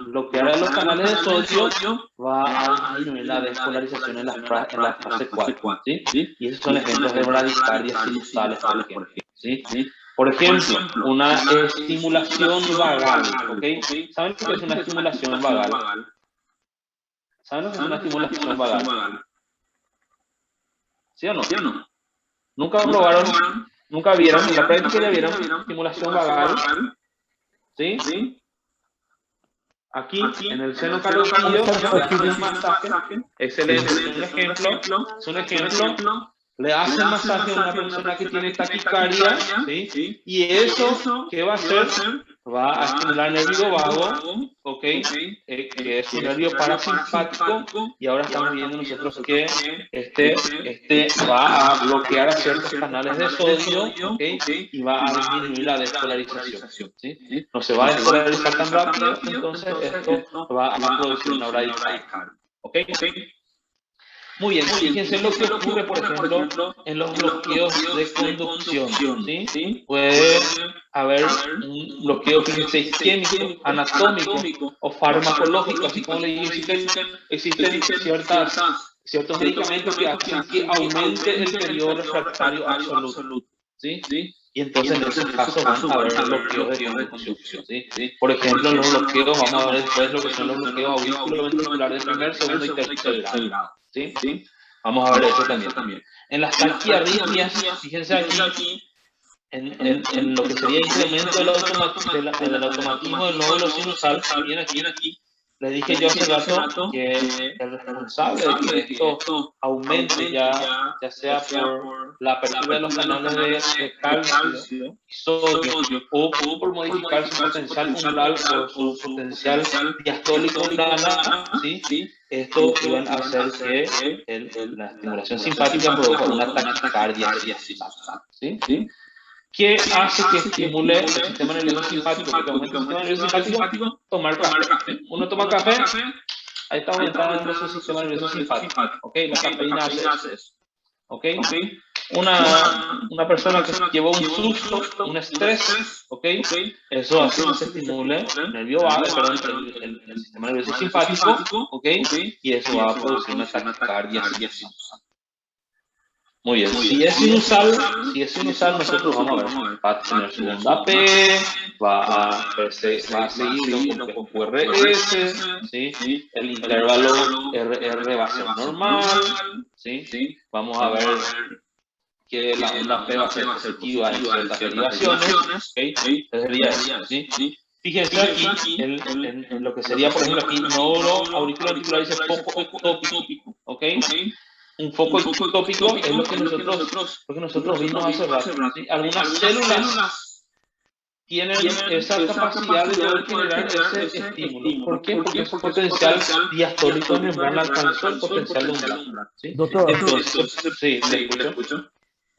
bloquear a los canales de sodio va a disminuir la despolarización en la fase 4, ¿sí? Y esos son ejemplos de bradicardias sinusales, por ejemplo, ¿sí? Por ejemplo, una estimulación vagal, ¿ok? ¿Saben lo que es una estimulación vagal? ¿Saben lo que es una estimulación vagal? ¿Sí o no? ¿Nunca probaron? ¿Nunca vieron? ¿En la práctica ya vieron estimulación vagal? ¿Sí? Aquí, en el seno carotídeo, le hacen un masaje. Excelente, es un ejemplo. Le hacen masaje a una persona que tiene taquicardia, ¿sí? Y eso, ¿qué va a hacer? Va a estimular el nervio vago, ¿ok? Que es un nervio parasimpático, y ahora estamos viendo nosotros que este va a bloquear a ciertos canales de sodio, ¿ok? Y va a disminuir la despolarización, ¿sí? No se va a despolarizar tan rápido, entonces esto va a producir una bradicardia, ¿ok? Muy bien, fíjense lo que ocurre, por ejemplo, en los bloqueos de conducción, ¿sí? Puede haber un bloqueo, fíjense, isquémico, anatómico o farmacológico, así como le dije, existen ciertos medicamentos que hacen que aumente el periodo refractario absoluto, ¿sí? Y entonces en esos casos van a haber bloqueos de conducción, ¿sí? Por ejemplo, en los bloqueos, vamos a ver después lo que son los bloqueos auriculoventriculares de primer, segundo y tercer grado, ¿sí? Vamos a ver eso también. En las taquiarritmias, fíjense aquí, en lo que sería incremento del automatismo del nódulo sinusal, bien aquí, les dije yo hace rato que el responsable de que esto aumente ya sea por la apertura de los canales de calcio y sodio o por modificar su potencial umbral o su potencial diastólico umbral, ¿sí? Esto iban a hacer que la estimulación simpática produzca una taquicardia, ¿sí? ¿Qué hace que estimule el sistema nervioso simpático? Que aumente el sistema nervioso simpático, tomar café. Uno toma café, ahí está aumentando su sistema nervioso simpático. ¿Ok? La cafeína hace eso. ¿Ok? Una persona que llevó un susto, un estrés, ¿ok? Eso hace que se estimule el nervio vago, el sistema nervioso simpático, ¿ok? Y eso va a producir una taquicardia. Muy bien, si es sinusal, nosotros vamos a ver, va a tener su onda P, va a seguir con QRS, ¿sí? El intervalo RR va a ser normal, ¿sí? Vamos a ver que la onda P va a ser positiva en ciertas derivaciones, ¿ok? Entonces sería eso, ¿sí? Fíjense aquí, en lo que sería, por ejemplo, aquí nódulo auriculoventricular dice foco ectópico, ¿ok? Un foco ectópico es lo que nosotros vimos hace rato, ¿sí? Algunas células tienen esa capacidad de poder generar ese estímulo. ¿Por qué? Porque su potencial diastólico de membrana alcanzó el potencial de umbral, ¿sí? Doutor, entonces, sí, ¿le escucho?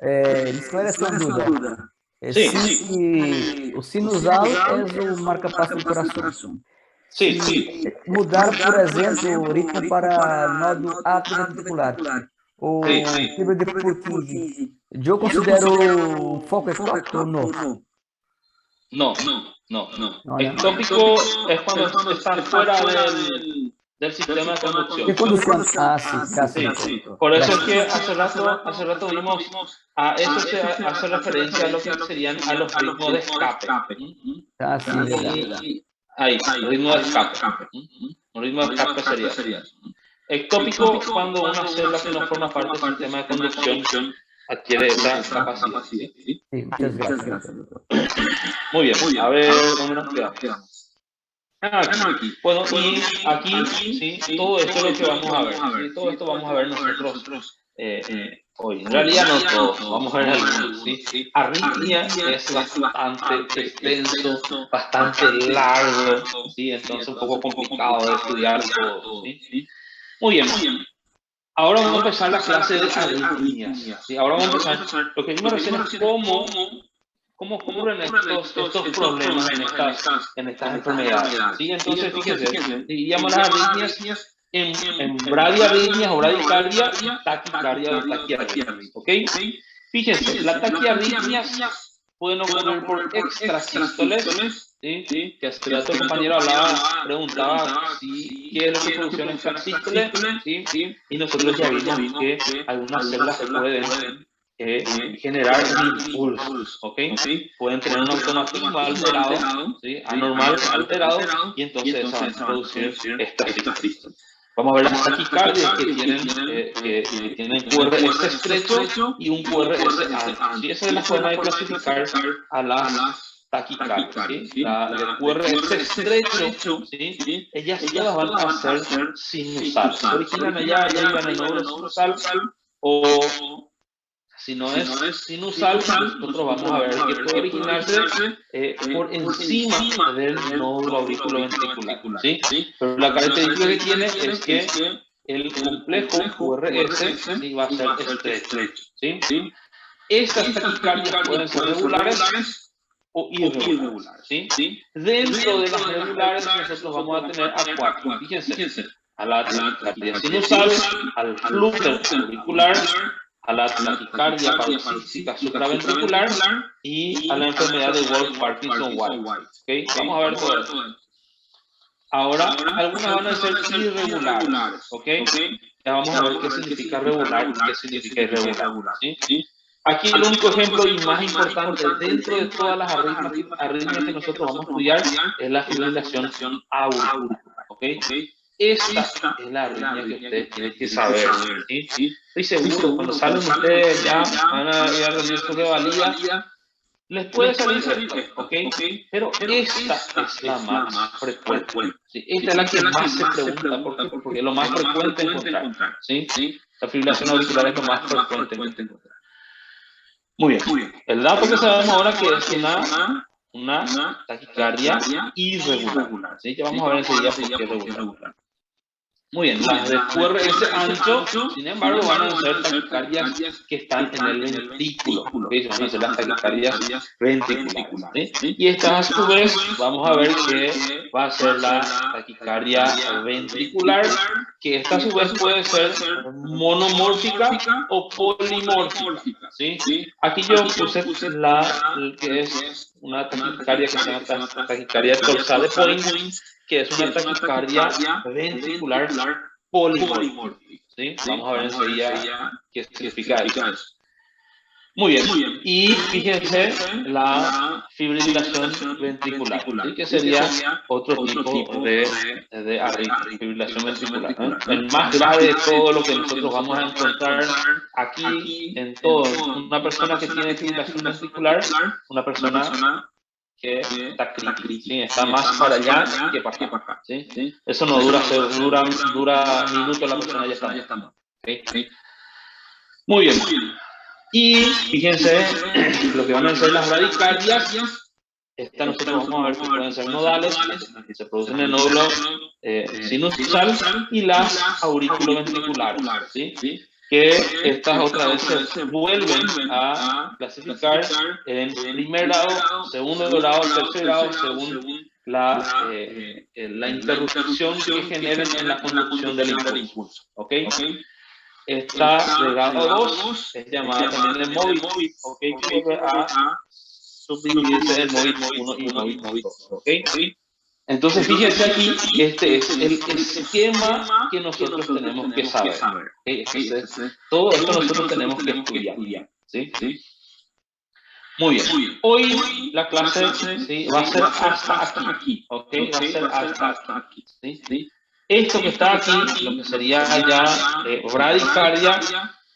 Me esclarece uma dúvida. Sí. Se o sinusal é o marca-passo do coração. Sí, Se mudar, por exemplo, o ritmo para nódulo atrioventricular, o fibra de Purkinje, eu considero foco ectópico ou não? No. Ectópico es cuando está fuera del sistema de conducción. ¿Qué conducción? Ah, sí, casi. Por eso es que hace rato vimos, a eso se hace referencia a lo que serían a los ritmos de escape. Ah, sí, verdad. Ahí, ritmo de escape. Un ritmo de escape sería. Ectópico cuando una célula que no forma parte del sistema de conducción adquiere esa capacidad. Sí, muchas gracias. Muy bien, a ver, ¿dónde nos quedamos? Aquí. Bueno, y aquí, sí, todo esto es lo que vamos a ver. ¿Sí? Todo esto vamos a ver nosotros hoy. En realidad no todos, vamos a ver algunos. ¿Sí? Arritmia es bastante extenso, bastante largo, ¿sí? Entonces un poco complicado de estudiar todo. ¿Sí? Muy bien. Ahora vamos a empezar la clase de arritmias. ¿Sí? Ahora vamos a empezar. Lo que vimos recién es cómo ocurren estos problemas en estas enfermedades. ¿Sí? Entonces, fíjense, dividíamos las arritmias en bradiarritmias o bradicardia y taquicardia o taquiarritmias. ¿Ok? Fíjense, las taquiarritmias pueden ocurrir por extrasístoles, ¿sí? Que hace rato el compañero preguntaba qué es lo que produce una extrasístole, ¿sí? Y nosotros ya vimos que algunas células pueden generar impulsos, ¿ok? Pueden tener un automatismo alterado, ¿sí? Anormal alterado, y entonces eso va a producir extrasístoles. Vamos a ver las taquicardias que tienen QRS estrecho y un QRS ancho. ¿Sí? Esa es la forma de clasificar a las taquicardias. ¿Sí? La de QRS estrecho, ¿sí? Ellas todas van a ser sinusales. Se originan allá iban en el nódulo sinusal, o si no es sinusal, nosotros vamos a ver que puede originarse por encima del nódulo auriculoventricular, ¿sí? Pero la característica que tiene es que el complejo QRS, ¿sí? Va a ser estrecho, ¿sí? Estas taquicardias pueden ser regulares o irregulares, ¿sí? Dentro de las regulares nosotros vamos a tener a cuatro. Fíjense, a la taquicardia sinusal, al flúter auricular, a la taquicardia paroxística supraventricular y a la enfermedad de Wolff-Parkinson-White. ¿Okay? Vamos a ver todo eso. Ahora, algunas van a ser irregulares. ¿Okay? Ya vamos a ver qué significa regular y qué significa irregular. ¿Sí? Aquí el único ejemplo y más importante dentro de todas las arritmias que nosotros vamos a estudiar es la fibrilación auricular. ¿Okay? Esta es la arritmia que ustedes tienen que saber. ¿Sí? Estoy seguro, cuando salen ustedes ya van a ir a rendir su revalida, les puede salir esto, ¿ok? Pero esta es la más frecuente. ¿Sí? Esta es la que más se pregunta, ¿por qué? Porque es lo más frecuente encontrar. ¿Sí? La fibrilación auricular es lo más frecuente encontrar. Muy bien. El dato que sabemos ahora que es una taquicardia irregular. ¿Sí? Que vamos a ver enseguida por qué es irregular. Muy bien, las de QRS ancho, sin embargo, van a ser taquicardias que están en el ventrículo. ¿Sí? Van a ser las taquicardias ventriculares. ¿Sí? Y estas, a su vez, vamos a ver que va a ser la taquicardia ventricular, que esta, a su vez, puede ser monomórfica o polimórfica. ¿Sí? Aquí yo puse que es una taquicardia que se llama taquicardia dorsal de Point, que es una taquicardia ventricular polimórfica. ¿Sí? Vamos a ver enseguida qué significa eso. Muy bien. Y fíjense la fibrilación ventricular, ¿sí? Que sería otro tipo de arritmia, fibrilación ventricular. El más grave de todo lo que nosotros vamos a encontrar aquí en todo. Una persona que tiene fibrilación ventricular, una persona que está crítica, ¿sí? Está más para allá que para acá. ¿Sí? Eso no dura minutos, la persona ya está mal. ¿Sí? Muy bien. Y fíjense lo que van a ser las bradicardias. Estas nosotros vamos a ver que pueden ser nodales, que se producen en el nódulo sinusal, y las auriculoventriculares, ¿sí? Que estas otra vez se vuelven a clasificar en primer grado, segundo grado, tercer grado, según la interrupción que generen en la conducción del impulso. ¿Ok? Esta de grado 2 es llamada también de móvil, ¿ok? Que vuelve a subdividirse en móvil 1 y móvil 2, ¿ok? Entonces, fíjense aquí, este es el esquema que nosotros tenemos que saber. ¿Okay? Entonces, todo esto nosotros tenemos que estudiar. ¿Sí? Muy bien. Hoy la clase, ¿sí? Va a ser hasta aquí. ¿Ok? Va a ser hasta aquí. ¿Sí? Esto que está aquí, lo que sería ya bradicardia,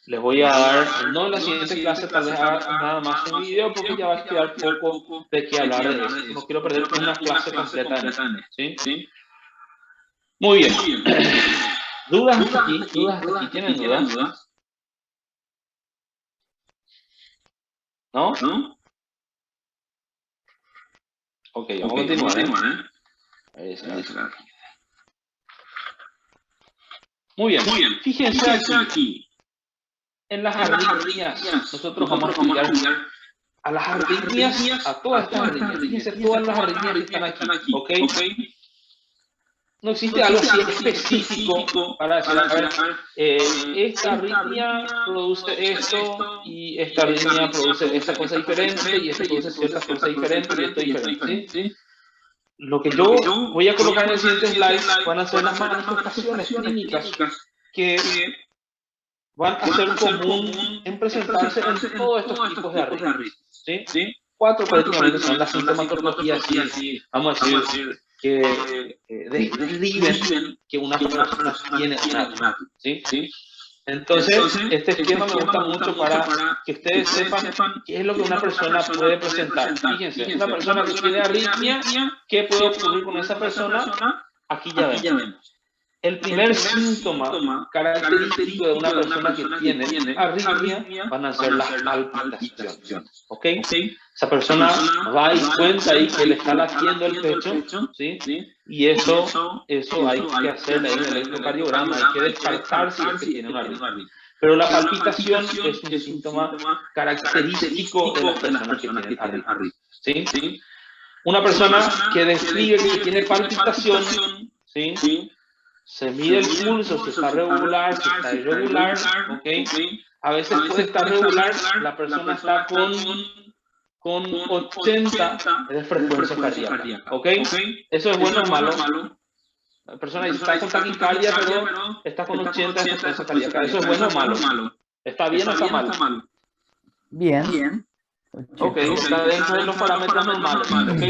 les voy a dar, no en la siguiente clase, tal vez nada más un video, porque ya va a quedar poco de qué hablar de eso. No quiero perder una clase completa en eso. ¿Sí? Muy bien. ¿Dudas hasta aquí? ¿Dudas hasta aquí? ¿Tienen dudas? ¿No? Ok, vamos a continuar, Muy bien. Fíjense aquí. En las arritmias, nosotros vamos a estudiar a las arritmias, a todas estas arritmias. Fíjense todas las arritmias que están aquí, ¿ok? No existe algo así específico para decir, a ver, esta arritmia produce esto y esta arritmia produce esta cosa diferente y esta produce cierta cosa diferente y esto diferente, ¿sí? Lo que yo voy a colocar en el siguiente slide van a ser las manifestaciones clínicas que van a ser común en presentarse en todos estos tipos de arritmias. ¿Sí? 4 prácticamente son las sintomatologías, vamos a decir, que describen que una persona tiene una arritmia. ¿Sí? Entonces, este esquema me gusta mucho para que ustedes sepan qué es lo que una persona puede presentar. Fíjense, una persona que tiene arritmia, ¿qué puede ocurrir con esa persona? Aquí ya vemos. El primer síntoma característico de una persona que tiene arritmia van a ser las palpitaciones. ¿Ok? Esa persona va y cuenta ahí que le está latiendo el pecho, ¿sí? Y eso hay que hacerle ahí un electrocardiograma, hay que descartar si es que tiene una arritmia. Pero la palpitación es un síntoma característico de las personas que tienen arritmia. ¿Sí? Una persona que describe que tiene palpitación, ¿sí? se mide el pulso, si está regular, si está irregular, ¿ok? A veces puede estar regular, la persona está con 80 de frecuencia cardíaca, ¿ok? ¿Eso es bueno o malo? La persona dice, está con taquicardia, pero está con 80 de frecuencia cardíaca. ¿Eso es bueno o malo? ¿Está bien o está mal? Bien. Ok, está dentro de los parámetros normales, ¿ok?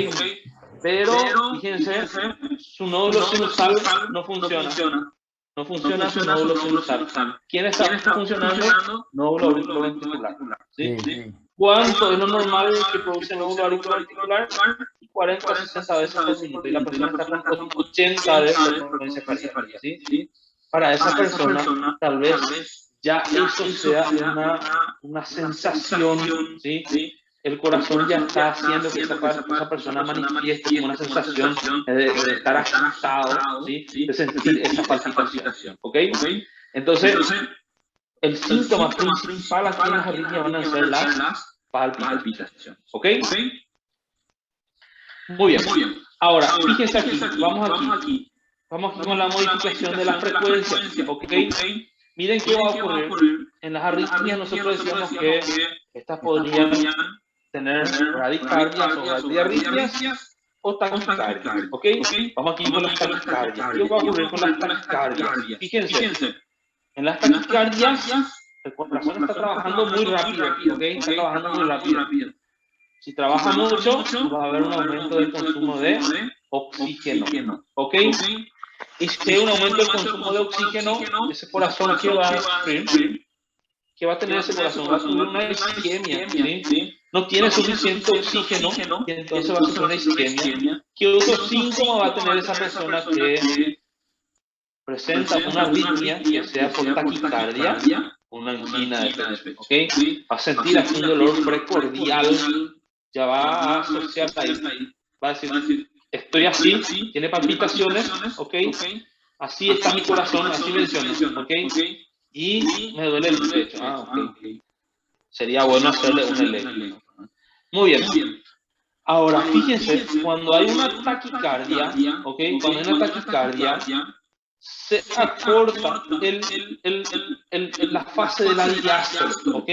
Pero, fíjense, su nódulo sinusal no funciona. No funciona su nódulo sinusal. ¿Quién está funcionando? Nódulo auriculoventricular. ¿Sí? ¿Cuánto es lo normal que produce el nódulo auriculoventricular? 40 a 60 veces por minuto. Y la persona está con 80 de frecuencia cardíaca. ¿Sí? Para esa persona, tal vez ya eso sea una sensación, ¿sí? El corazón ya está haciendo que esa persona manifieste como una sensación de estar agitado, ¿sí? De sentir esa palpitación, ¿ok? Entonces, el síntoma principal aquí en las arritmias van a ser las palpitaciones, ¿ok? Muy bien. Ahora, fíjense aquí, vamos aquí con la modificación de la frecuencia, ¿ok? Miren qué va a ocurrir. En las arritmias nosotros decíamos que estas podrían tener bradicardias o bradiarritmias o taquicardias, ¿ok? Vamos aquí con las taquicardias. ¿Qué va a ocurrir con las taquicardias? Fíjense, en las taquicardias el corazón está trabajando muy rápido, ¿ok? Está trabajando muy rápido. Si trabaja mucho, va a haber un aumento del consumo de oxígeno, ¿ok? Y si hay un aumento del consumo de oxígeno, ese corazón, ¿qué va a sufrir? ¿Qué va a tener ese corazón? Va a sufrir una isquemia, ¿sí? No tiene suficiente oxígeno y entonces va a sufrir una isquemia. ¿Qué otro síntoma va a tener esa persona que presenta una arritmia, que sea por taquicardia, una angina de pecho, ¿ok? Va a sentir así un dolor precordial, ya va a asociar ahí, va a decir, estoy así, tiene palpitaciones, ¿ok? Así está mi corazón, así menciona, ¿ok? Y me duele el pecho, ok. Sería bueno hacerle un electro. Muy bien. Ahora, fíjense, cuando hay una taquicardia, ¿ok? Cuando hay una taquicardia, se acorta la fase de la diástole, ¿ok?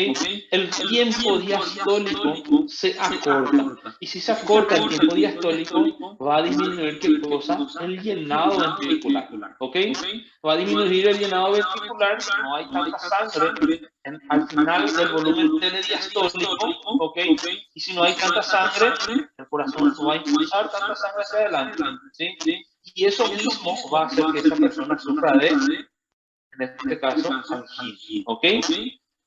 El tiempo diastólico se acorta. Y si se acorta el tiempo diastólico, va a disminuir, ¿qué cosa? El llenado ventricular, ¿ok? Va a disminuir el llenado ventricular, no hay tanta sangre al final del volumen telediastólico, ¿ok? Y si no hay tanta sangre, el corazón no va a impulsar tanta sangre hacia adelante, ¿sí? Y eso mismo va a hacer que esa persona sufra de, en este caso, angina, ¿ok?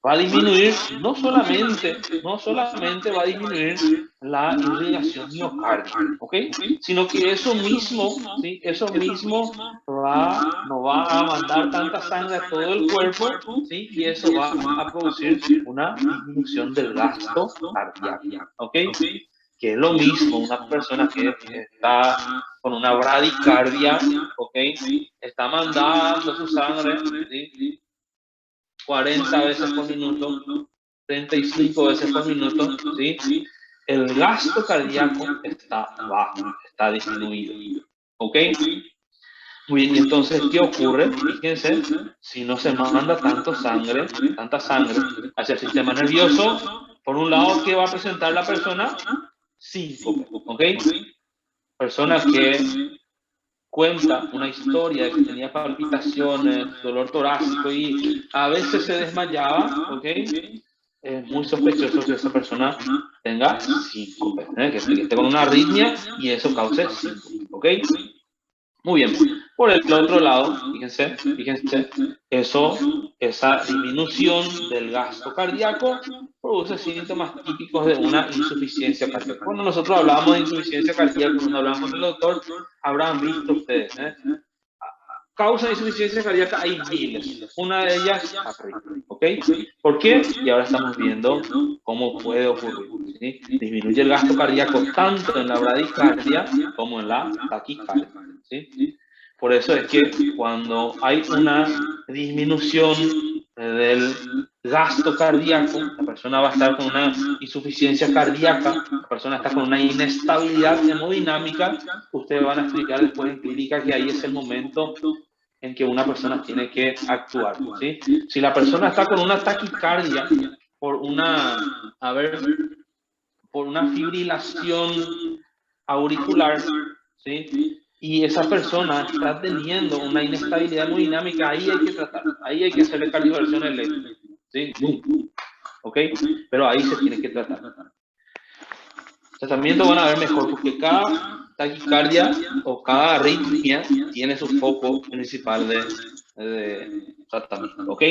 Va a disminuir, no solamente va a disminuir la irrigación miocárdica, ¿ok? Sino que eso mismo, ¿sí? Eso mismo no va a mandar tanta sangre a todo el cuerpo, ¿sí? Y eso va a producir una disminución del gasto cardíaco, ¿ok? Que es lo mismo, una persona que está con una bradicardia, ¿ok? Está mandando su sangre, ¿sí? 40 veces por minuto, 35 veces por minuto, ¿sí? El gasto cardíaco está bajo, está disminuido, ¿ok? Muy bien, y entonces, ¿qué ocurre? Fíjense, si no se manda tanta sangre hacia el sistema nervioso, por un lado, ¿qué va a presentar la persona? Síncope, ¿ok? Persona que cuenta una historia de que tenía palpitaciones, dolor torácico y a veces se desmayaba, ¿ok? Es muy sospechoso que esa persona tenga síncope, que esté con una arritmia y eso cause síncope, ¿ok? Muy bien. Por el otro lado, fíjense, esa disminución del gasto cardíaco produce síntomas típicos de una insuficiencia cardíaca. Cuando nosotros hablábamos de insuficiencia cardíaca, cuando hablamos con el doctor, habrán visto ustedes, causa de insuficiencia cardíaca hay miles. Una de ellas, arritmia, ¿ok? ¿Por qué? Y ahora estamos viendo cómo puede ocurrir, ¿sí? Disminuye el gasto cardíaco tanto en la bradicardia como en la taquicardia, ¿sí? Por eso es que cuando hay una disminución del gasto cardíaco, la persona va a estar con una insuficiencia cardíaca, la persona está con una inestabilidad hemodinámica, ustedes van a explicar después en clínica que ahí es el momento en que una persona tiene que actuar, ¿sí? Si la persona está con una taquicardia por una fibrilación auricular, ¿sí? Y esa persona está teniendo una inestabilidad hemodinámica, ahí hay que tratar, ahí hay que hacerle cardioversión eléctrica, ¿sí? ¿Ok? Pero ahí se tiene que tratar. Tratamiento van a ver mejor porque cada taquicardia o cada arritmia tiene su foco principal de tratamiento, ¿ok?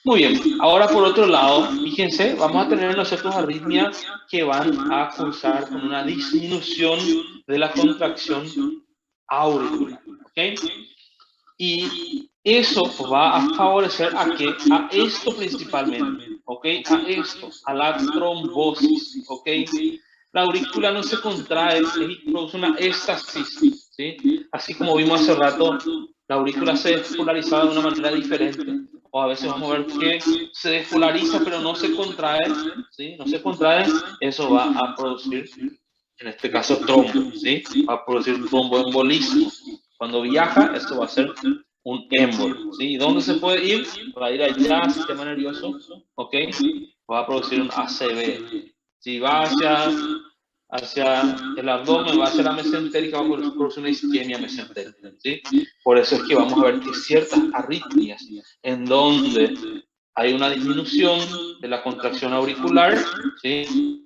Muy bien, ahora por otro lado, fíjense, vamos a tener nosotros arritmias que van a cursar con una disminución de la contracción auricular, ¿ok? Y eso va a favorecer a esto principalmente, ¿ok? A la trombosis, ¿ok? La aurícula no se contrae y produce una éstasis, ¿sí? Así como vimos hace rato, la aurícula se despolariza de una manera diferente. O a veces vamos a ver que se despolariza pero no se contrae, ¿sí? No se contrae, eso va a producir, en este caso, trombo, ¿sí? Va a producir tromboembolismo. Cuando viaja, esto va a ser un émbolo, ¿sí? ¿Dónde se puede ir? Va a ir allá al sistema nervioso, ¿ok? Va a producir un ACV. Si va hacia el abdomen, va hacia la mesentérica, va a producir una isquemia mesentérica, ¿sí? Por eso es que vamos a ver que ciertas arritmias en donde hay una disminución de la contracción auricular, ¿sí?